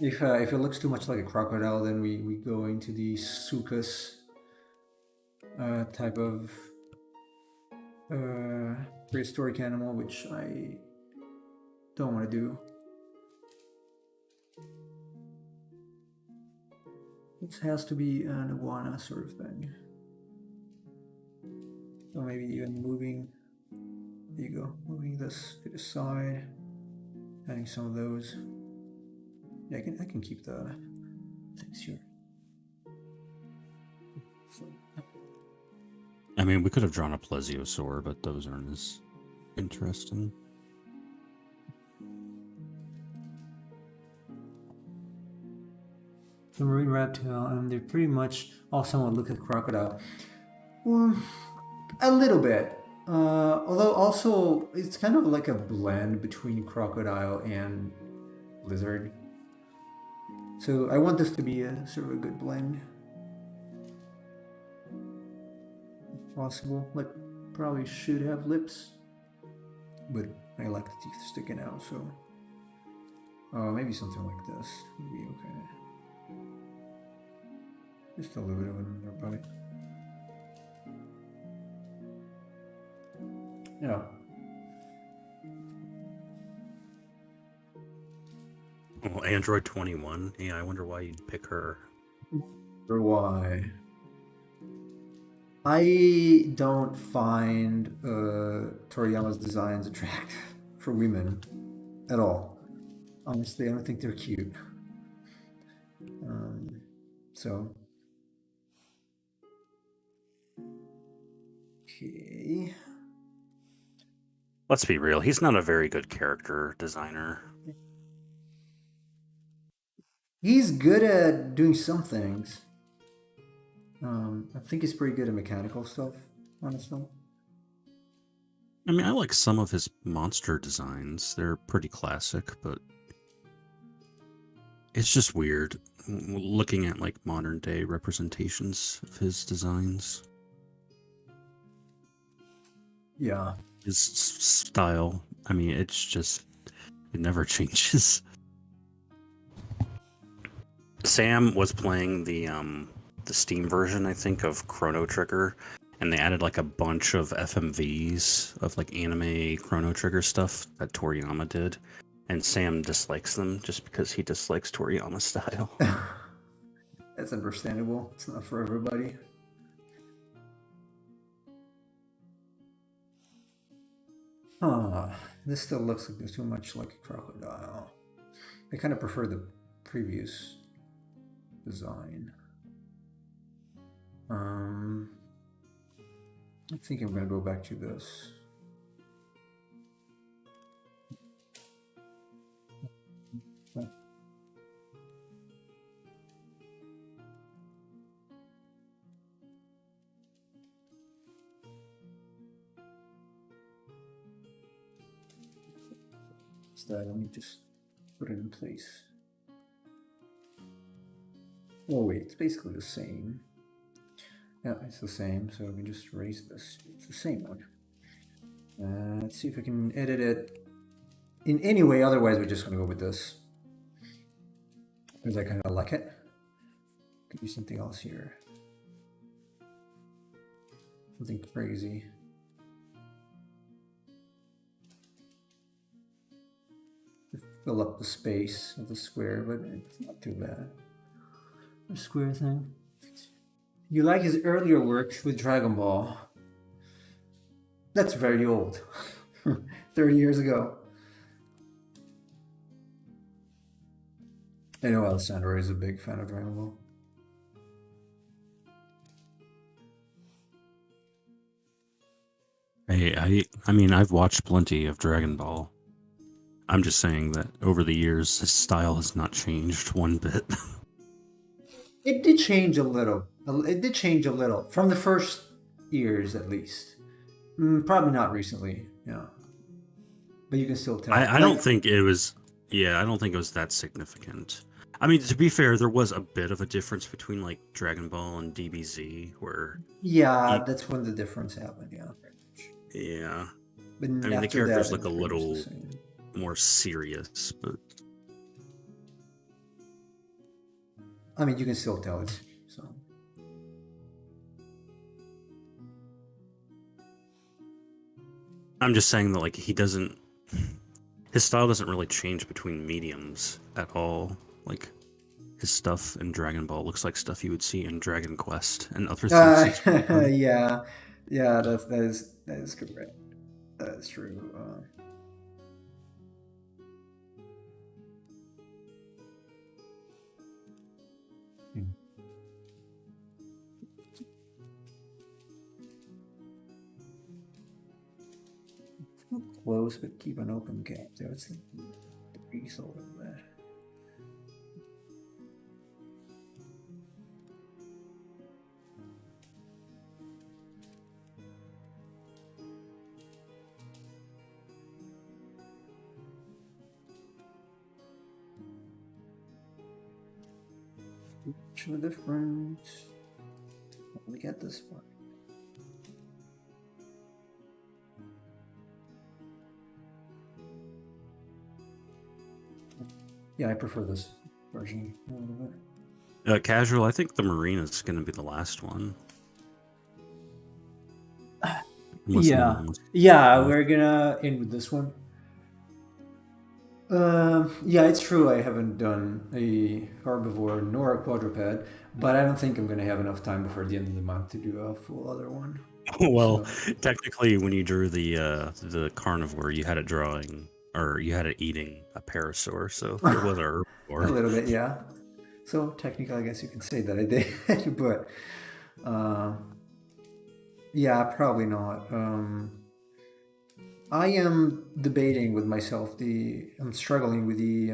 If it looks too much like a crocodile, then we go into the sucus type of prehistoric animal, which I don't want to do. It has to be an iguana sort of thing. So maybe even moving. There you go. Moving this to the side. Adding some of those. Yeah, I can keep the things here. So,
I mean, we could have drawn a plesiosaur, but those aren't as interesting.
the marine reptile, they pretty much all somewhat look like crocodile. Well, a little bit. Although also it's kind of like a blend between crocodile and lizard. So I want this to be a sort of a good blend. If possible. Like probably should have lips. But I like the teeth sticking out, so maybe something like this would be okay. Just a little bit of another bite. Yeah.
Well, Android 21. Yeah, I wonder why you'd pick her.
Or why? I don't find Toriyama's designs attractive for women at all. Honestly, I don't think they're cute. So. Okay.
Let's be real, he's not a very good character designer.
He's good at doing some things. I think he's pretty good at mechanical stuff, honestly.
I mean, I like some of his monster designs. They're pretty classic, but it's just weird looking at like modern day representations of his designs.
Yeah.
His style, I mean, it never changes. Sam was playing the Steam version, I think, of Chrono Trigger, and they added like a bunch of FMVs of like anime Chrono Trigger stuff that Toriyama did, and Sam dislikes them just because he dislikes Toriyama's style.
That's understandable. It's not for everybody. This still looks like too much like a crocodile. I kind of prefer the previous design. I think I'm gonna go back to this. Let me just put it in place. Oh wait, it's basically the same. Yeah, it's the same, so we can just erase this. It's the same one. Let's see if we can edit it in any way, otherwise we're just gonna go with this. Because I kind of like it. Could do something else here. Something crazy. Fill up the space of the square, but it's not too bad. The square thing. You like his earlier work with Dragon Ball. That's very old. 30 years ago. I know Alessandro is a big fan of Dragon Ball.
I mean, I've watched plenty of Dragon Ball. I'm just saying that over the years, his style has not changed one bit.
It did change a little. It did change a little. From the first years, at least. Probably not recently, yeah. But you can still tell.
I don't think it was... Yeah, I don't think it was that significant. I mean, to be fair, there was a bit of a difference between, like, Dragon Ball and DBZ, where...
Yeah, that's when the difference happened, yeah.
Yeah.
But
I mean, the
after
characters
that,
look a
it's pretty much
little
the same.
more serious, but...
I mean, you can still tell it, so...
I'm just saying that, like, he doesn't... His style doesn't really change between mediums at all. Like, his stuff in Dragon Ball looks like stuff you would see in Dragon Quest and other things.
Yeah, that is correct. That is true. Close, but keep an open gap. That's the result of that. Show the difference. Only get this one. Yeah, I prefer this version a little bit.
Casual, I think the Marine is going to be the last one.
Yeah, we're gonna end with this one. Yeah, it's true. I haven't done a herbivore nor a quadruped, but I don't think I'm gonna have enough time before the end of the month to do a full other one.
Well, technically, when you drew the carnivore, you had it drawing, or you had it eating a Pterosaur, so it was a herbivore.
A little bit, yeah. So technically, I guess you can say that I did, but yeah, probably not. I am debating with myself. I'm struggling with the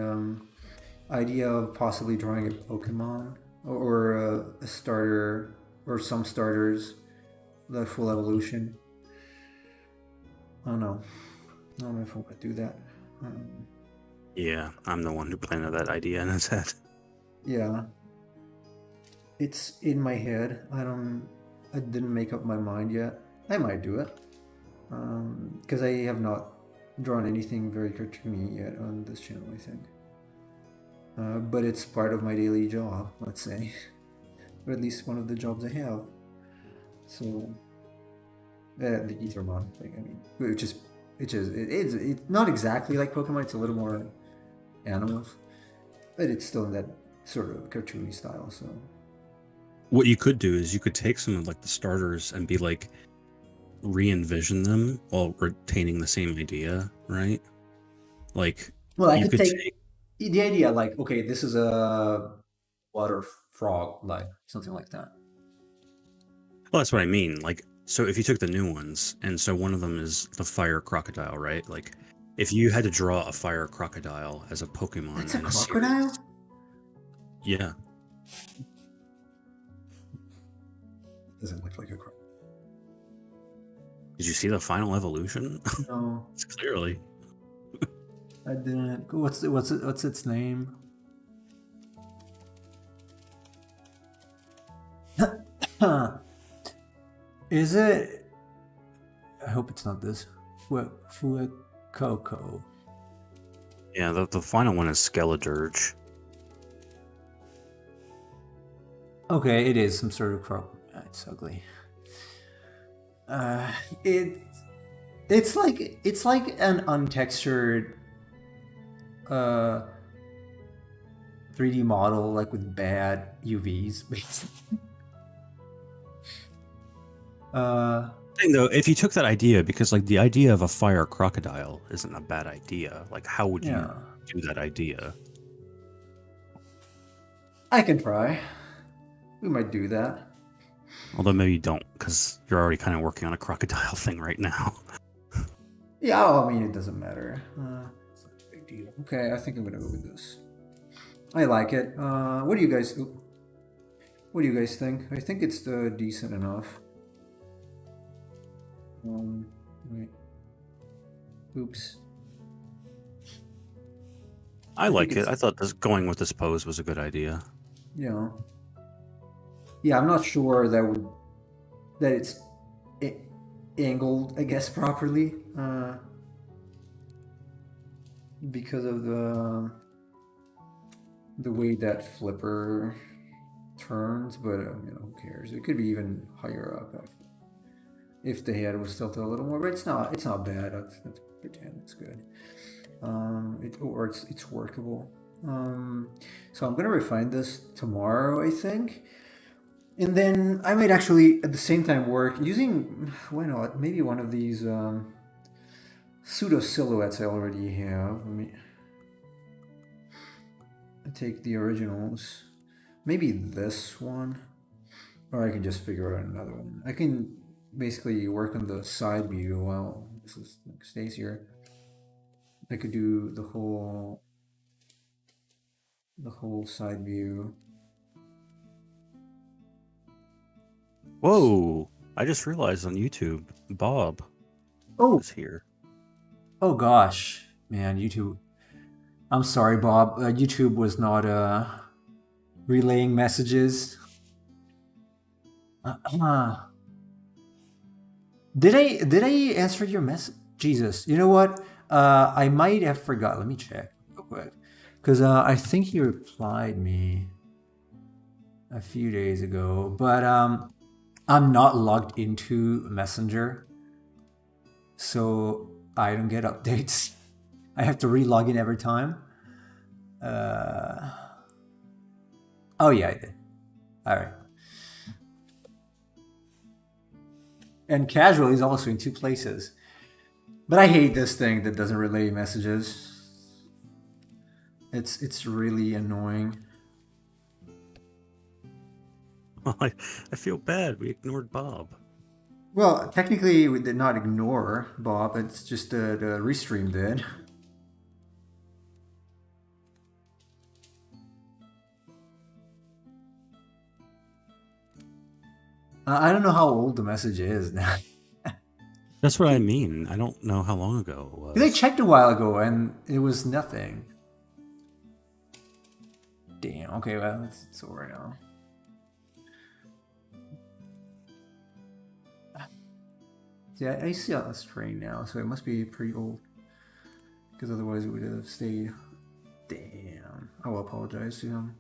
idea of possibly drawing a Pokemon or a starter or some starters, the full evolution. I don't know. I don't know if I want to do that.
Yeah, I'm the one who planted that idea in his head.
Yeah, it's in my head. I didn't make up my mind yet. I might do it. Because I have not drawn anything very cartoony yet on this channel, I think. But it's part of my daily job, let's say. Or at least one of the jobs I have. So, the Ethermon thing, I mean, it's not exactly like Pokemon, it's a little more animals. But it's still in that sort of cartoony style, so...
What you could do is you could take some of like the starters and be like, re-envision them while retaining the same idea, right? Like,
well, I could take the idea, like, okay, this is a water frog, like something like that.
Well, that's what I mean. Like, so if you took the new ones, and so one of them is the fire crocodile, right? Like, if you had to draw a fire crocodile as a Pokemon,
it's a crocodile.
Series, yeah,
Doesn't look like a crocodile.
Did you see the final evolution?
No.
It's clearly.
I didn't. What's its name? Is it? I hope it's not this. Fuecoco.
Yeah, the final one is Skeledirge.
Okay, it is some sort of crop. It's ugly. Uh, it it's like an untextured 3D model, like with bad UVs, basically.
Thing though, if you took that idea, because like the idea of a fire crocodile isn't a bad idea. Like, how would
Yeah,
you do that idea?
I can try. We might do that.
Although maybe you don't, because you're already kind of working on a crocodile thing right now.
Yeah, I mean, it doesn't matter. It's not a big deal. Okay, I think I'm gonna go with this. I like it. What do you guys? What do you guys think? I think it's decent enough. Wait. Oops.
I
think
like it.
it's-
I thought going with this pose was a good idea.
Yeah. Yeah, I'm not sure that it's angled, I guess, properly. Because of the way that flipper turns, but who cares? It could be even higher up if the head was tilted a little more. But it's not. It's not bad. Let's pretend it's good. It's workable. So I'm gonna refine this tomorrow, I think, and then I might actually at the same time work using, why not, maybe one of these pseudo silhouettes I already have. Let me take the originals, maybe this one, or I can just figure out another one. I can basically work on the side view while this stays here. I could do the whole side view.
Whoa! I just realized on YouTube, Bob
Oh,
is here.
oh gosh, man, YouTube. I'm sorry, Bob. YouTube was not relaying messages. Did I answer your message? Jesus, you know what? I might have forgot. Let me check real quick, because I think he replied me a few days ago, but I'm not logged into Messenger, so I don't get updates. I have to re-log in every time. Oh yeah, I did. All right. And casual is also in two places. But I hate this thing that doesn't relay messages. It's really annoying.
I feel bad. We ignored Bob.
Well, technically we did not ignore Bob. It's just the restream did. I don't know how old the message is now.
That's what I mean. I don't know how long ago it was.
They checked a while ago and it was nothing. Damn. Okay, well, it's over now. See, I see on the screen now, so it must be pretty old. Because otherwise it would have stayed. Damn. I will apologize to him.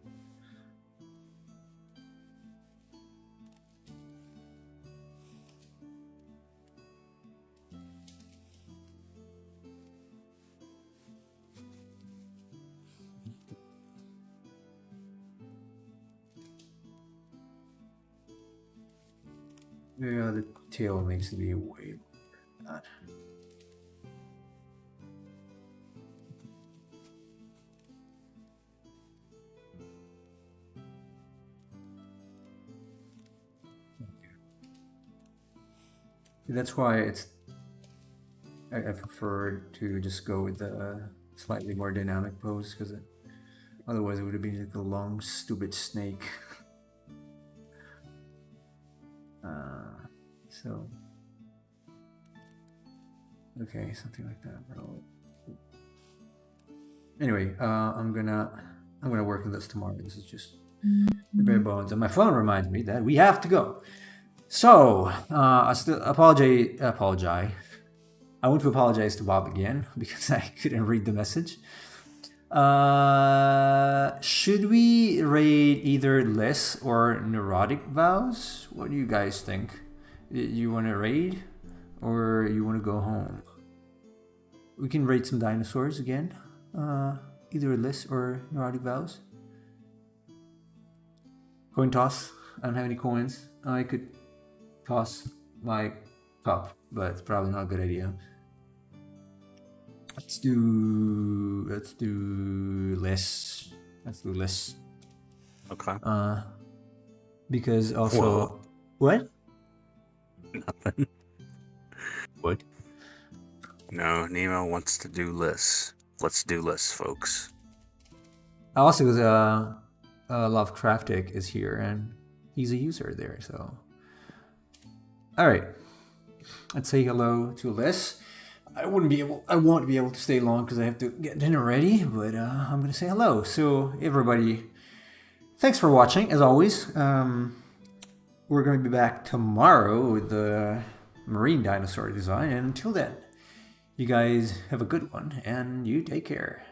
Yeah, the tail needs to be way more than that. That's why I prefer to just go with the slightly more dynamic pose, because otherwise it would have been like a long, stupid snake. So, okay, something like that. Probably. Anyway, I'm gonna work on this tomorrow. This is just The bare bones. And my phone reminds me that we have to go. So, I still apologize. I want to apologize to Bob again because I couldn't read the message. Should we raid either Liss or Neurotic Vows? What do you guys think? You want to raid or you want to go home? We can raid some dinosaurs again. Either Liss or Neurotic Vows. Coin toss. I don't have any coins. I could toss my cup, but it's probably not a good idea. Let's do Liss. Let's do Liss.
Okay.
Because also
Whoa.
What?
Nothing.
What?
No, Nemo wants to do lists. Let's do lists, folks.
Also, Lovecraftic is here, and he's a user there. So, all right, let's say hello to Liss. I won't be able to stay long because I have to get dinner ready. But I'm gonna say hello. So, everybody, thanks for watching. As always, we're gonna be back tomorrow with the marine dinosaur design. And until then, you guys have a good one, and you take care.